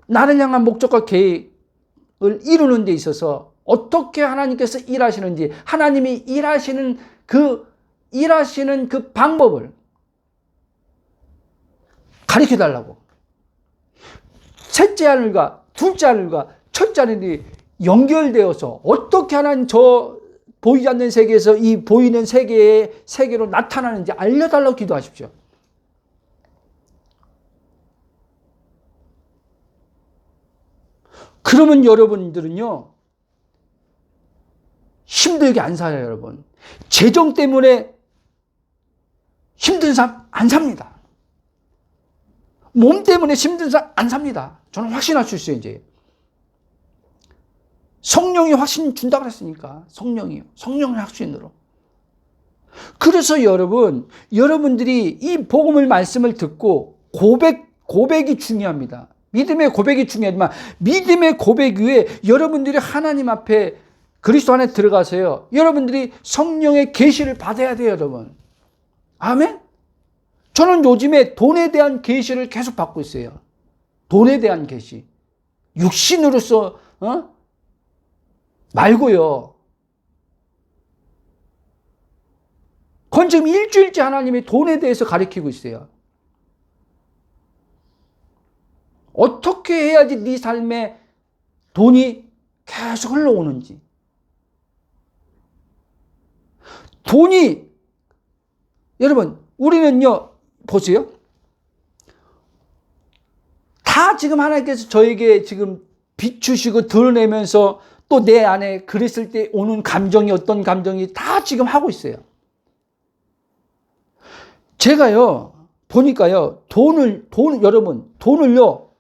나를 향한 목적과 계획을 이루는 데 있어서 어떻게 하나님께서 일하시는지, 하나님이 일하시는 그 방법을 가르쳐 달라고. 셋째 하늘과 둘째 하늘과 첫째 하늘이 연결되어서 어떻게 하나님 저 보이지 않는 세계에서 이 보이는 세계로 나타나는지 알려달라고 기도하십시오. 그러면 여러분들은요, 힘들게 안 살아요, 여러분. 재정 때문에 힘든 삶 안 삽니다. 몸 때문에 힘든 삶 안 삽니다. 저는 확신할 수 있어요, 이제. 성령이 확신 준다 그랬으니까. 성령의 확신으로. 그래서 여러분들이 이 복음을 말씀을 듣고 고백이 중요합니다. 믿음의 고백이 중요하지만 믿음의 고백 위에 여러분들이 하나님 앞에 그리스도 안에 들어가세요. 여러분들이 성령의 계시를 받아야 돼요, 여러분. 아멘? 저는 요즘에 돈에 대한 계시를 계속 받고 있어요. 돈에 대한 계시. 육신으로서 말고요. 그건 지금 일주일째 하나님이 돈에 대해서 가르치고 있어요. 어떻게 해야지 네 삶에 돈이 계속 흘러오는지. 돈이, 여러분, 우리는요, 보세요. 다 지금 하나님께서 저에게 지금 비추시고 드러내면서 또 내 안에 그랬을 때 오는 감정이 어떤 감정이 다 지금 하고 있어요. 제가요, 보니까요, 여러분, 돈을요,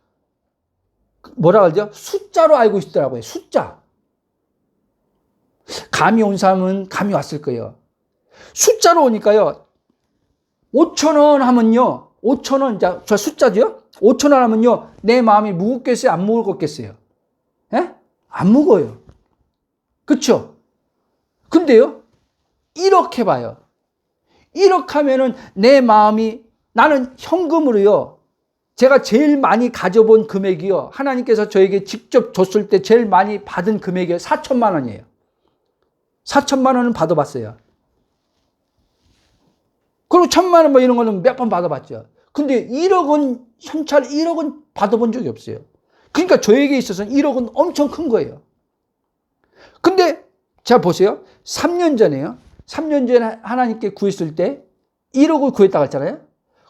뭐라 그러죠? 숫자로 알고 있더라고요. 숫자. 감이 온 사람은 감이 왔을 거예요. 숫자로 오니까요, 5,000원 하면요, 5,000원, 저 숫자죠? 5,000원 하면요, 내 마음이 무겁겠어요? 안 무겁겠어요? 예? 안 무거워요. 그쵸? 근데요, 이렇게 봐요. 이렇게 하면은 내 마음이, 나는 현금으로요, 제가 제일 많이 가져본 금액이요, 하나님께서 저에게 직접 줬을 때 제일 많이 받은 금액이요, 4천만 원이에요. 4천만 원은 받아봤어요. 그리고 1,000만 원 뭐 이런 거는 몇 번 받아봤죠. 근데 1억 원, 현찰 1억 원 받아본 적이 없어요. 그러니까 저에게 있어서는 1억은 엄청 큰 거예요. 근데 자 보세요. 3년 전에요. 3년 전에 하나님께 구했을 때 1억을 구했다고 했잖아요.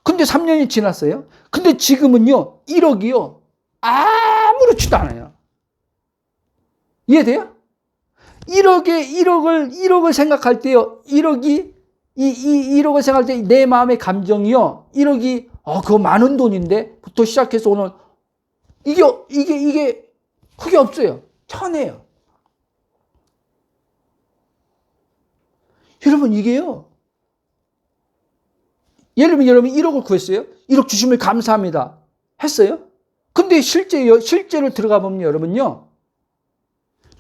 근데 3년이 지났어요. 근데 지금은요, 1억이요, 아무렇지도 않아요. 이해돼요? 1억을 생각할 때요, 1억을 생각할 때 내 마음의 감정이요, 1억이, 그거 많은 돈인데, 부터 시작해서 오늘, 이게, 그게 없어요. 천해요. 여러분, 이게요, 예를 들면 여러분 1억을 구했어요. 1억 주시면 감사합니다. 했어요. 근데 실제로 들어가 보면 여러분요,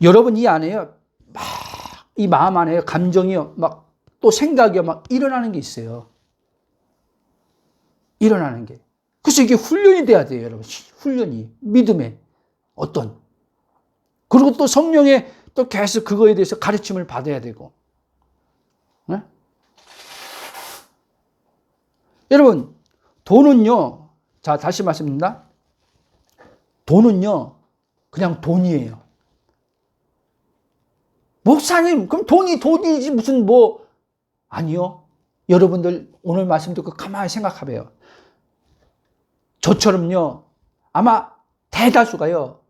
여러분 이 안에요, 이 마음 안에요, 감정이요, 막 또 생각이요, 막 일어나는 게 있어요. 일어나는 게. 그래서 이게 훈련이 돼야 돼요, 여러분. 훈련이. 믿음의 어떤. 그리고 또 성령의 또 계속 그거에 대해서 가르침을 받아야 되고. 네? 여러분, 돈은요, 자, 다시 말씀드립니다. 돈은요, 그냥 돈이에요. 목사님, 그럼 돈이지, 무슨 아니요. 여러분들 오늘 말씀 듣고 가만히 생각해봐요. 저처럼요, 아마 대다수가요,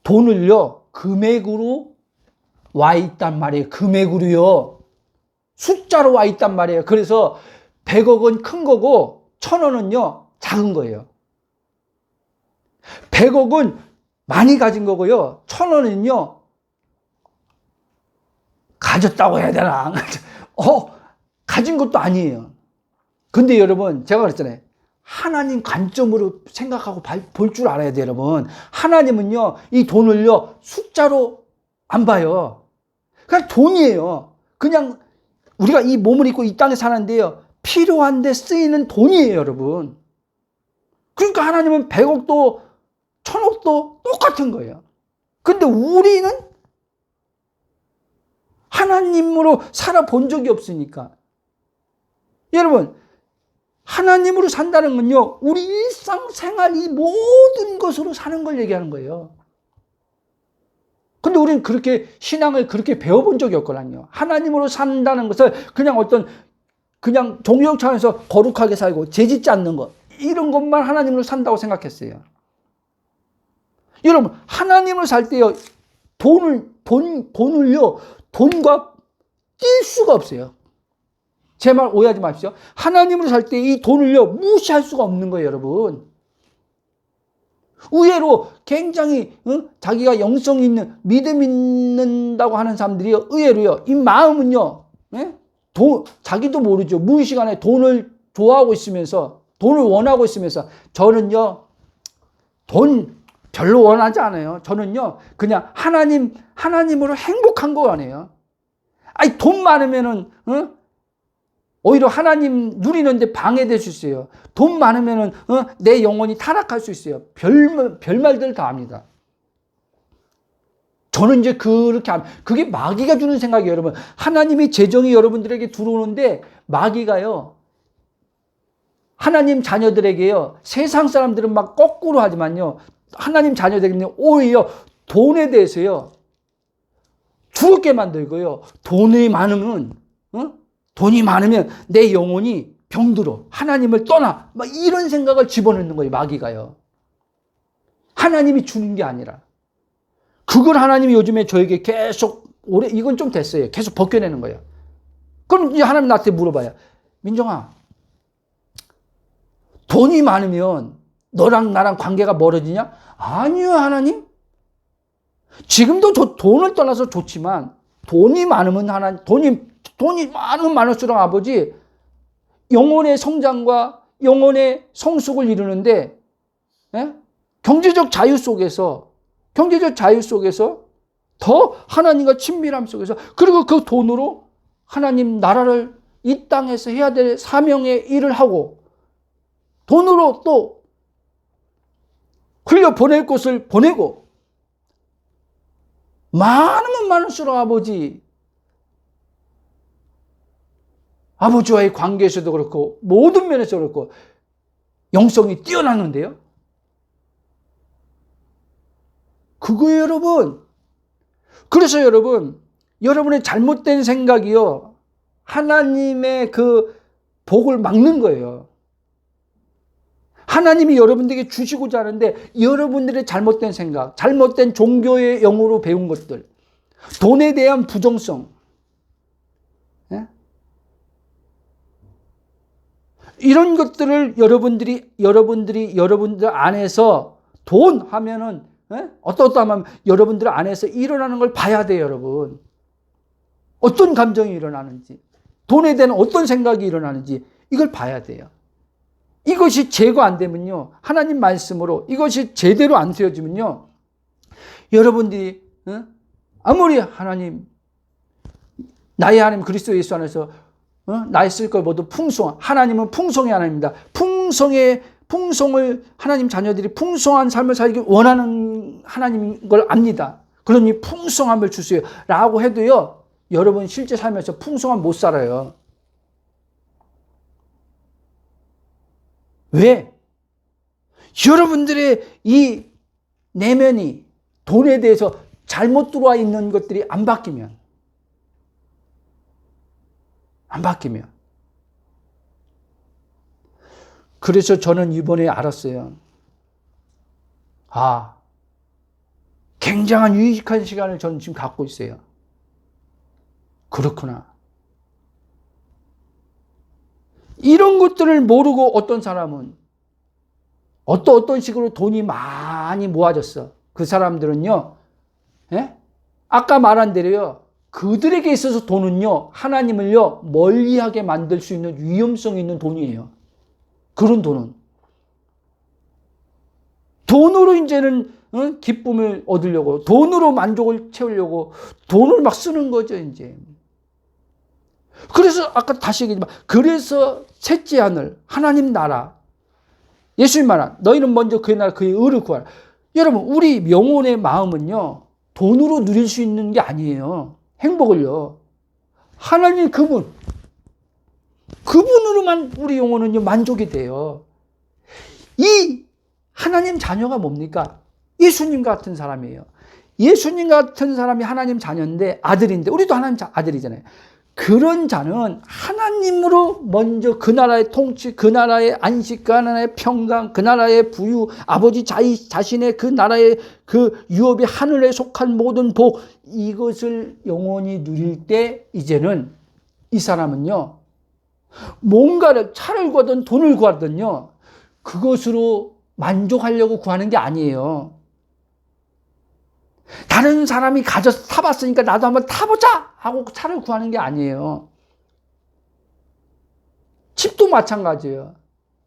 돈을요, 금액으로 와 있단 말이에요. 금액으로요. 숫자로 와 있단 말이에요. 그래서 100억은 큰 거고 1,000원은요, 작은 거예요. 100억은 많이 가진 거고요. 1,000원은요, 가졌다고 해야 되나? 가진 것도 아니에요. 근데 여러분, 제가 그랬잖아요. 하나님 관점으로 생각하고 볼 줄 알아야 돼요, 여러분. 하나님은요, 이 돈을요, 숫자로 안 봐요. 그냥 돈이에요. 그냥 우리가 이 몸을 입고 이 땅에 사는데요, 필요한데 쓰이는 돈이에요, 여러분. 그러니까 하나님은 100억도 1,000억도 똑같은 거예요. 근데 우리는 하나님으로 살아본 적이 없으니까. 여러분, 하나님으로 산다는 건요, 우리 일상생활 이 모든 것으로 사는 걸 얘기하는 거예요. 근데 우리는 그렇게 신앙을 그렇게 배워본 적이 없거든요. 하나님으로 산다는 것을 그냥 종교적 차원에서 거룩하게 살고 죄짓지 않는 것, 이런 것만 하나님으로 산다고 생각했어요. 여러분, 하나님으로 살 때요, 돈을요, 돈과 뛸 수가 없어요. 제 말 오해하지 마십시오. 하나님으로 살 때 이 돈을요, 무시할 수가 없는 거예요, 여러분. 의외로 굉장히 자기가 영성 있는, 믿음 있는다고 하는 사람들이요, 의외로요, 이 마음은요, 자기도 모르죠. 무의식 안에 돈을 좋아하고 있으면서, 돈을 원하고 있으면서, 저는요, 돈 별로 원하지 않아요. 저는요, 그냥 하나님으로 행복한 거 원해요. 아니, 돈 많으면은, 오히려 하나님 누리는데 방해될 수 있어요. 돈 많으면은, 내 영혼이 타락할 수 있어요. 별말들 다 합니다. 저는 이제 그게 마귀가 주는 생각이에요, 여러분. 하나님의 재정이 여러분들에게 들어오는데, 마귀가요, 하나님 자녀들에게요, 세상 사람들은 막 거꾸로 하지만요, 하나님 자녀들에게는 오히려 돈에 대해서요, 두렵게 만들고요, 돈이 많으면 내 영혼이 병들어. 하나님을 떠나. 막 이런 생각을 집어넣는 거예요, 마귀가요. 하나님이 주는 게 아니라. 그걸 하나님이 요즘에 저에게 계속, 이건 좀 됐어요. 계속 벗겨내는 거예요. 그럼 이제 하나님 나한테 물어봐요. 민정아, 돈이 많으면 너랑 나랑 관계가 멀어지냐? 아니요, 하나님. 지금도 돈을 떠나서 좋지만, 돈이 많으면 돈이 많으면 많을수록 아버지, 영혼의 성장과 영혼의 성숙을 이루는데, 예? 경제적 자유 속에서 더 하나님과 친밀함 속에서, 그리고 그 돈으로 하나님 나라를 이 땅에서 해야 될 사명의 일을 하고, 돈으로 또 흘려 보낼 곳을 보내고, 많으면 많을수록 아버지와의 관계에서도 그렇고 모든 면에서 그렇고 영성이 뛰어나는데요. 그거예요, 여러분. 그래서 여러분의 잘못된 생각이요, 하나님의 그 복을 막는 거예요. 하나님이 여러분들에게 주시고자 하는데 여러분들의 잘못된 생각, 잘못된 종교의 영으로 배운 것들, 돈에 대한 부정성, 예? 이런 것들을 여러분들 안에서 돈 하면은, 예? 어떠하면 여러분들 안에서 일어나는 걸 봐야 돼요, 여러분. 어떤 감정이 일어나는지, 돈에 대한 어떤 생각이 일어나는지 이걸 봐야 돼요. 이것이 제거 안 되면요, 하나님 말씀으로 이것이 제대로 안 되어지면요, 여러분들이 아무리 나의 하나님 그리스도 예수 안에서 나의 쓸 걸 모두 하나님은 풍성의 하나님입니다. 풍성을 하나님 자녀들이 풍성한 삶을 살기 원하는 하나님인 걸 압니다. 그러니 풍성함을 주세요 라고 해도요, 여러분 실제 삶에서 풍성함 못 살아요. 왜? 여러분들의 이 내면이 돈에 대해서 잘못 들어와 있는 것들이 안 바뀌면. 그래서 저는 이번에 알았어요. 굉장한 유익한 시간을 저는 지금 갖고 있어요. 그렇구나. 이런 것들을 모르고 어떤 사람은 어떤 식으로 돈이 많이 모아졌어. 그 사람들은요, 예? 아까 말한 대로요, 그들에게 있어서 돈은요, 하나님을요, 멀리하게 만들 수 있는 위험성이 있는 돈이에요. 그런 돈은. 돈으로 이제는 기쁨을 얻으려고, 돈으로 만족을 채우려고 돈을 막 쓰는 거죠, 이제. 그래서 아까 다시 얘기했지만, 그래서 셋째 하늘, 하나님 나라, 예수님 말한 너희는 먼저 그의 나라 그의 의를 구하라. 여러분, 우리 영혼의 마음은요, 돈으로 누릴 수 있는 게 아니에요. 행복을요. 하나님 그분으로만 우리 영혼은요, 만족이 돼요. 이 하나님 자녀가 뭡니까? 예수님 같은 사람이에요. 예수님 같은 사람이 하나님 자녀인데, 아들인데, 우리도 하나님 아들이잖아요. 그런 자는 하나님으로 먼저 그 나라의 통치, 그 나라의 안식, 그 나라의 평강, 그 나라의 부유, 아버지 자신의 그 나라의 그 유업이 하늘에 속한 모든 복, 이것을 영원히 누릴 때 이제는 이 사람은요, 뭔가를 차를 구하든 돈을 구하든요, 그것으로 만족하려고 구하는 게 아니에요. 다른 사람이 가져서 타봤으니까 나도 한번 타보자 하고 차를 구하는 게 아니에요. 집도 마찬가지예요.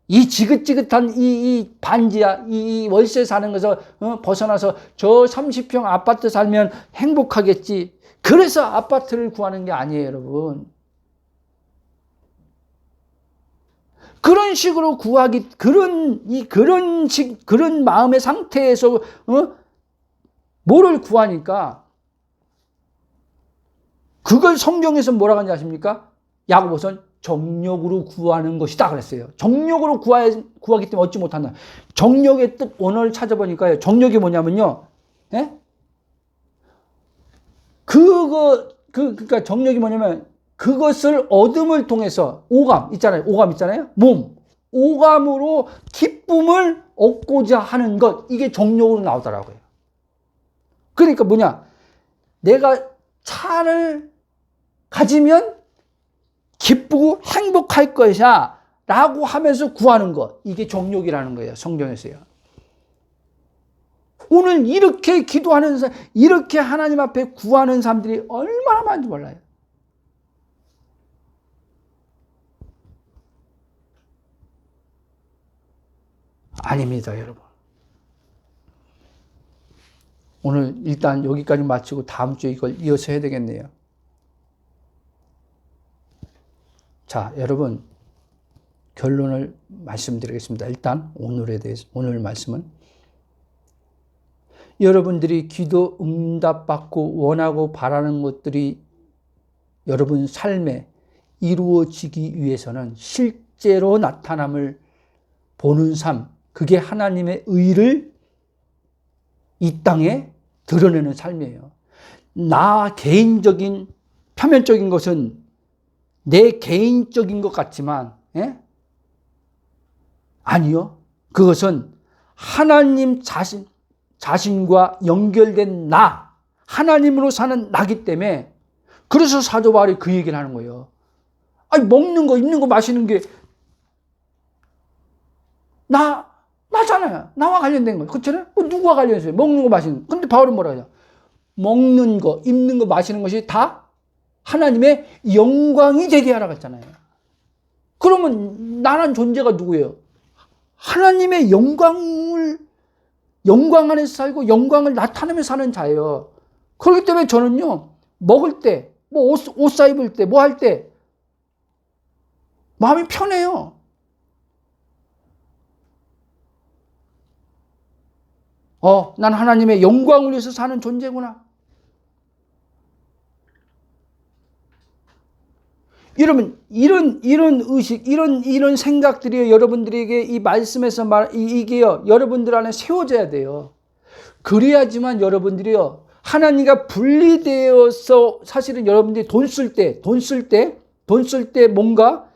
이 지긋지긋한 이 반지하, 이 월세 사는 것에서 벗어나서 저 30평 아파트 살면 행복하겠지. 그래서 아파트를 구하는 게 아니에요, 여러분. 그런 식으로 그런 마음의 상태에서 뭐를 구하니까, 그걸 성경에서 뭐라고 하는지 아십니까? 야고보서는 정욕으로 구하는 것이다 그랬어요. 정욕으로 구하기 때문에 얻지 못한다. 정욕의 뜻 원어를 찾아보니까요, 정욕이 뭐냐면요, 예? 그러니까 정욕이 뭐냐면 그것을 얻음을 통해서 오감 있잖아요. 몸. 오감으로 기쁨을 얻고자 하는 것. 이게 정욕으로 나오더라고요. 그러니까 뭐냐? 내가 차를 가지면 기쁘고 행복할 것이야 라고 하면서 구하는 것. 이게 정욕이라는 거예요. 성경에서요. 오늘 이렇게 기도하는 사람, 이렇게 하나님 앞에 구하는 사람들이 얼마나 많은지 몰라요. 아닙니다, 여러분. 오늘 일단 여기까지 마치고 다음 주에 이걸 이어서 해야 되겠네요. 자, 여러분, 결론을 말씀드리겠습니다. 일단 오늘 말씀은 여러분들이 기도 응답받고 원하고 바라는 것들이 여러분 삶에 이루어지기 위해서는 실제로 나타남을 보는 삶, 그게 하나님의 의를 이 땅에 드러내는 삶이에요. 나 개인적인 표면적인 것은 내 개인적인 것 같지만 아니요. 그것은 하나님 자신과 연결된 나, 하나님으로 사는 나기 때문에 그래서 사도 바울이 그 얘기를 하는 거예요. 아니 먹는 거, 입는 거, 마시는 게 나잖아요. 나와 관련된 거예요. 그렇잖아요? 누구와 관련해서요? 먹는 거, 마시는 거. 근데 바울은 뭐라 해요? 먹는 거, 입는 거, 마시는 것이 다 하나님의 영광이 되게 하라고 했잖아요. 그러면 나란 존재가 누구예요? 하나님의 영광 안에서 살고 영광을 나타내며 사는 자예요. 그렇기 때문에 저는요, 먹을 때, 뭐 옷 사입을 때, 뭐 할 때, 마음이 편해요. 난 하나님의 영광을 위해서 사는 존재구나. 여러분, 이런 의식, 이런 생각들이 여러분들에게 이 말씀에서 이게요, 여러분들 안에 세워져야 돼요. 그래야지만 여러분들이요, 하나님과 분리되어서 사실은 여러분들이 돈 쓸 때 뭔가,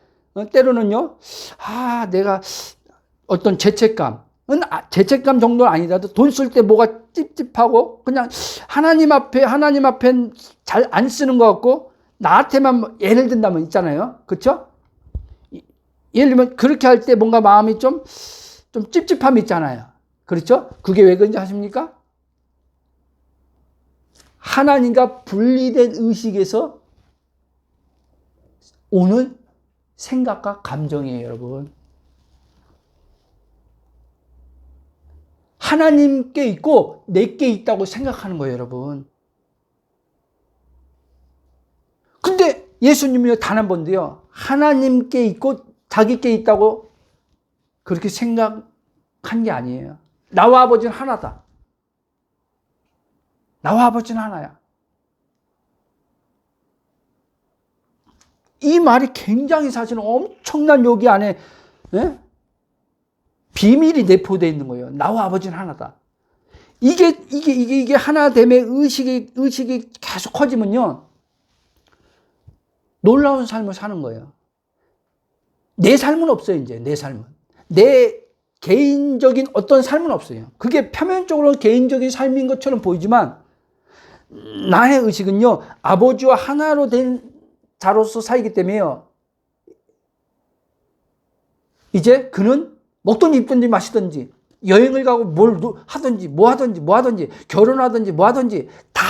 때로는요, 내가 어떤 죄책감 정도는 아니라도 돈 쓸 때 뭐가 찝찝하고 그냥 하나님 앞엔 잘 안 쓰는 것 같고 나한테만 예를 든다면 있잖아요. 그렇죠? 예를 들면 그렇게 할 때 뭔가 마음이 좀 찝찝함이 있잖아요. 그렇죠? 그게 왜 그런지 아십니까? 하나님과 분리된 의식에서 오는 생각과 감정이에요, 여러분. 하나님께 있고 내게 있다고 생각하는 거예요, 여러분. 근데 예수님이 단 한 번도요, 하나님께 있고 자기께 있다고 그렇게 생각한 게 아니에요. 나와 아버지는 하나다. 나와 아버지는 하나야. 이 말이 굉장히 사실은 엄청난 여기 안에 비밀이 내포되어 있는 거예요. 나와 아버지는 하나다. 이게 하나됨의 의식이 계속 커지면요, 놀라운 삶을 사는 거예요. 내 삶은 없어요, 이제. 내 삶은. 내 개인적인 어떤 삶은 없어요. 그게 표면적으로는 개인적인 삶인 것처럼 보이지만, 나의 의식은요, 아버지와 하나로 된 자로서 살기 때문에요, 이제 그는 먹든지 입든지 마시든지, 여행을 가고 뭘 하든지, 뭐 하든지, 결혼하든지, 뭐 하든지, 다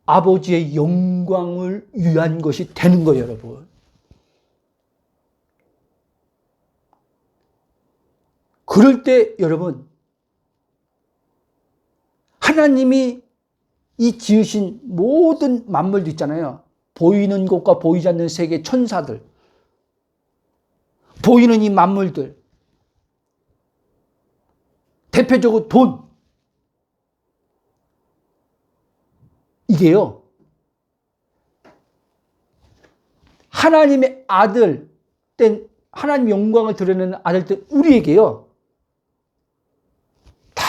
아버지의 영광을 위한 것이 되는 거예요, 여러분. 그럴 때, 여러분, 하나님이 이 지으신 모든 만물도 있잖아요. 보이는 것과 보이지 않는 세계 천사들, 보이는 이 만물들, 대표적으로 돈, 이게요, 하나님의 아들 된 하나님 영광을 드러내는 아들 된 우리에게요, 다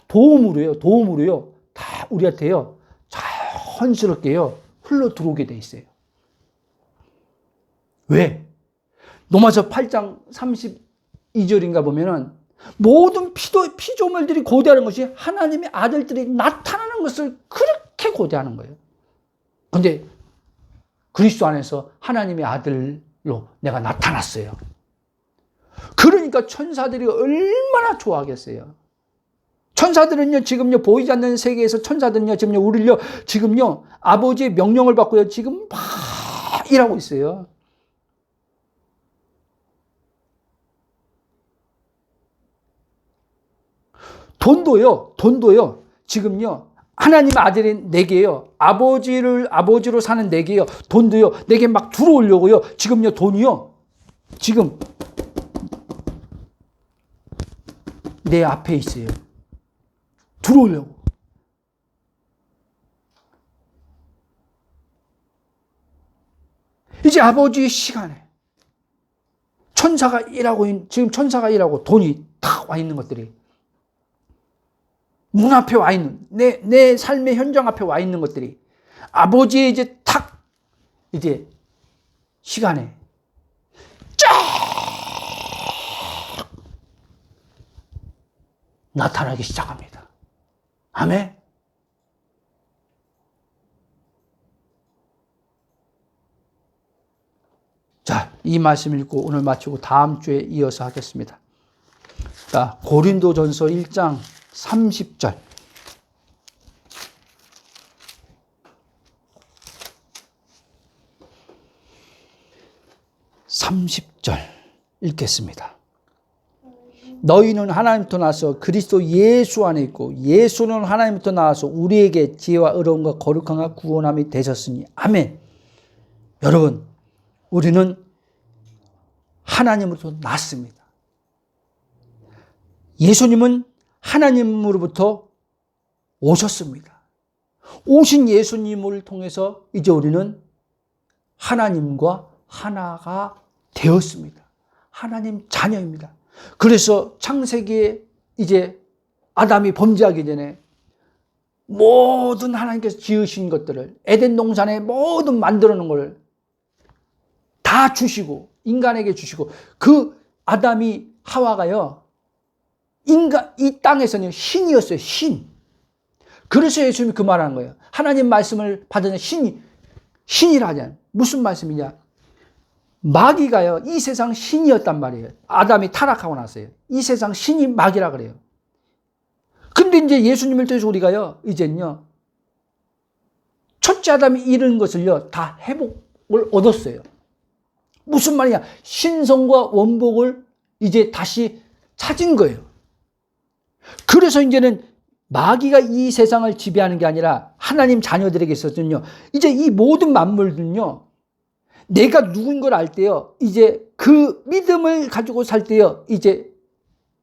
도움으로요, 다 우리한테요, 자연스럽게요, 흘러 들어오게 돼 있어요. 왜? 로마서 8장 32절인가 보면은 모든 피조물들이 고대하는 것이 하나님의 아들들이 나타나는 것을 그렇게 고대하는 거예요. 근데 그리스도 안에서 하나님의 아들로 내가 나타났어요. 그러니까 천사들이 얼마나 좋아하겠어요. 천사들은요, 지금요, 보이지 않는 세계에서 천사들은요, 지금요, 아버지의 명령을 받고요, 지금 막 일하고 있어요. 돈도요, 지금요, 하나님 아들이 내게요, 아버지로 사는 내게요, 돈도요, 내게 막 들어오려고요, 지금요, 돈이요, 지금 내 앞에 있어요. 들어오려고. 이제 아버지의 시간에 지금 천사가 일하고 돈이 탁 와 있는 것들이 문 앞에 와 있는, 내 삶의 현장 앞에 와 있는 것들이 아버지의 이제 시간에 쫙 나타나기 시작합니다. 아멘. 자, 이 말씀 읽고 오늘 마치고 다음 주에 이어서 하겠습니다. 자, 고린도전서 1장 30절. 읽겠습니다. 너희는 하나님부터 나서 그리스도 예수 안에 있고 예수는 하나님부터 나와서 우리에게 지혜와 의로움과 거룩함과 구원함이 되셨으니 아멘. 여러분, 우리는 하나님으로부터 났습니다. 예수님은 하나님으로부터 오셨습니다. 오신 예수님을 통해서 이제 우리는 하나님과 하나가 되었습니다. 하나님 자녀입니다. 그래서 창세기에 이제 아담이 범죄하기 전에 모든 하나님께서 지으신 것들을 에덴 동산에 모든 만들어 놓은 걸 다 주시고 인간에게 주시고 그 아담이 하와가요 이 땅에서는 신이었어요. 신. 그래서 예수님이 그 말하는 거예요. 하나님 말씀을 받은 신이라 하잖아요. 무슨 말씀이냐? 마귀가요 이 세상 신이었단 말이에요. 아담이 타락하고 나서요. 이 세상 신이 마귀라 그래요. 근데 이제 예수님을 통해서 우리가요 이제는요 첫째 아담이 잃은 것을요 다 회복을 얻었어요. 무슨 말이냐? 신성과 원복을 이제 다시 찾은 거예요. 그래서 이제는 마귀가 이 세상을 지배하는 게 아니라 하나님 자녀들에게 있어서는요 이제 이 모든 만물들은요 내가 누군 걸 알 때요 이제 그 믿음을 가지고 살 때요 이제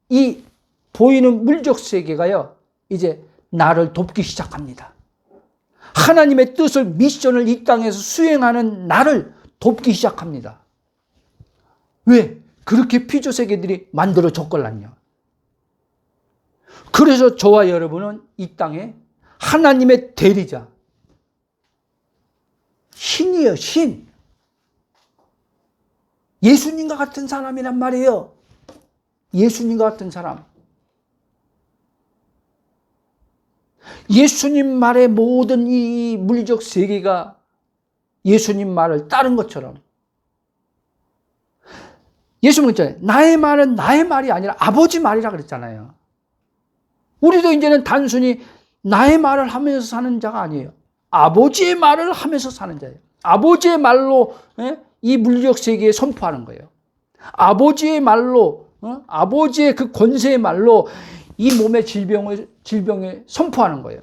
이 보이는 물적 세계가요 이제 나를 돕기 시작합니다. 하나님의 뜻을 미션을 이 땅에서 수행하는 나를 돕기 시작합니다. 왜? 그렇게 피조 세계들이 만들어졌걸랑요. 그래서 저와 여러분은 이 땅에 하나님의 대리자 신이에요. 신. 예수님과 같은 사람이란 말이에요. 예수님과 같은 사람. 예수님 말의 모든 이 물리적 세계가 예수님 말을 따른 것처럼 예수님은 그랬잖아요. 나의 말은 나의 말이 아니라 아버지 말이라 그랬잖아요. 우리도 이제는 단순히 나의 말을 하면서 사는 자가 아니에요. 아버지의 말을 하면서 사는 자예요. 아버지의 말로 이 물리적 세계에 선포하는 거예요. 아버지의 말로 아버지의 그 권세의 말로 이 몸의 질병에 선포하는 거예요.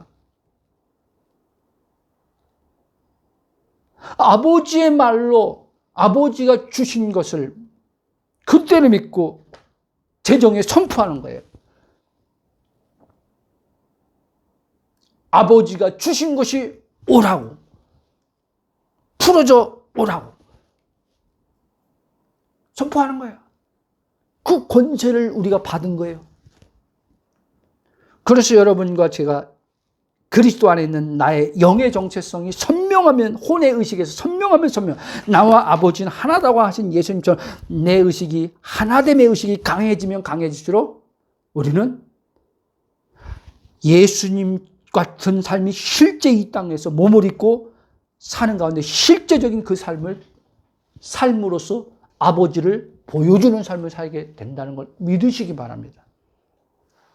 아버지의 말로 아버지가 주신 것을 그때를 믿고 재정에 선포하는 거예요. 아버지가 주신 것이 오라고 풀어져 오라고 선포하는 거예요. 그 권세를 우리가 받은 거예요. 그래서 여러분과 제가 그리스도 안에 있는 나의 영의 정체성이 선명하면, 혼의 의식에서 선명하면 나와 아버지는 하나다고 하신 예수님처럼 내 의식이, 하나됨의 의식이 강해지면 강해질수록 우리는 예수님 같은 삶이 실제 이 땅에서 몸을 입고 사는 가운데 실제적인 그 삶으로서 아버지를 보여주는 삶을 살게 된다는 걸 믿으시기 바랍니다.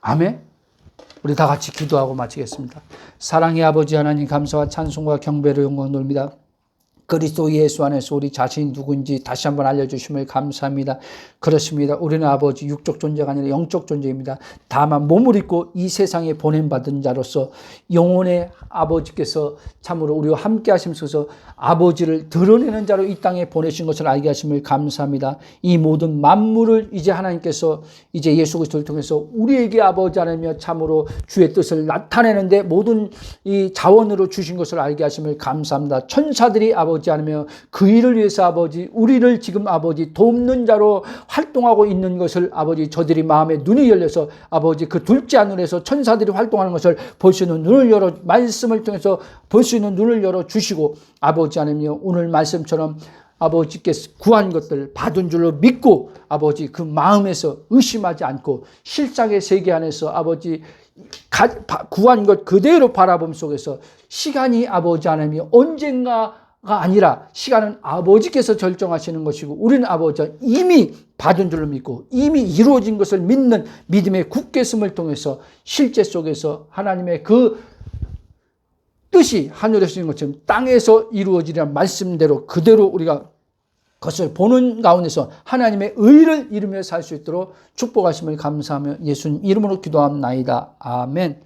아멘. 우리 다 같이 기도하고 마치겠습니다. 사랑의 아버지 하나님, 감사와 찬송과 경배로 영광 돌립니다. 그리스도 예수 안에서 우리 자신이 누구인지 다시 한번 알려주심을 감사합니다. 그렇습니다. 우리는 아버지 육적 존재가 아니라 영적 존재입니다. 다만 몸을 입고 이 세상에 보냄받은 자로서 영혼의 아버지께서 참으로 우리와 함께 하시면서 아버지를 드러내는 자로 이 땅에 보내신 것을 알게 하심을 감사합니다. 이 모든 만물을 이제 하나님께서 이제 예수 그리스도를 통해서 우리에게 아버지 하나며 참으로 주의 뜻을 나타내는데 모든 이 자원으로 주신 것을 알게 하심을 감사합니다. 천사들이 아버지 하나며 그 일을 위해서 아버지, 우리를 지금 아버지 돕는 자로 활동하고 있는 것을 아버지, 저들이 마음에 눈이 열려서 아버지 그 둘째 하늘에서 천사들이 활동하는 것을 볼 수 있는 눈을 열어, 말씀을 통해서 볼 수 있는 눈을 열어 주시고 아버지 하나며 오늘 말씀처럼 아버지께서 구한 것들 받은 줄로 믿고 아버지 그 마음에서 의심하지 않고 실상의 세계 안에서 아버지 구한 것 그대로 바라봄 속에서 시간이 아버지 하나며 언젠가가 아니라 시간은 아버지께서 결정하시는 것이고 우리는 아버지가 이미 받은 줄로 믿고 이미 이루어진 것을 믿는 믿음의 굳게 숨을 통해서 실제 속에서 하나님의 그 뜻이 하늘에서 있는 것처럼 땅에서 이루어지리란 말씀대로 그대로 우리가 그것을 보는 가운데서 하나님의 의를 이루며 살 수 있도록 축복하심을 감사하며 예수님 이름으로 기도합나이다. 아멘.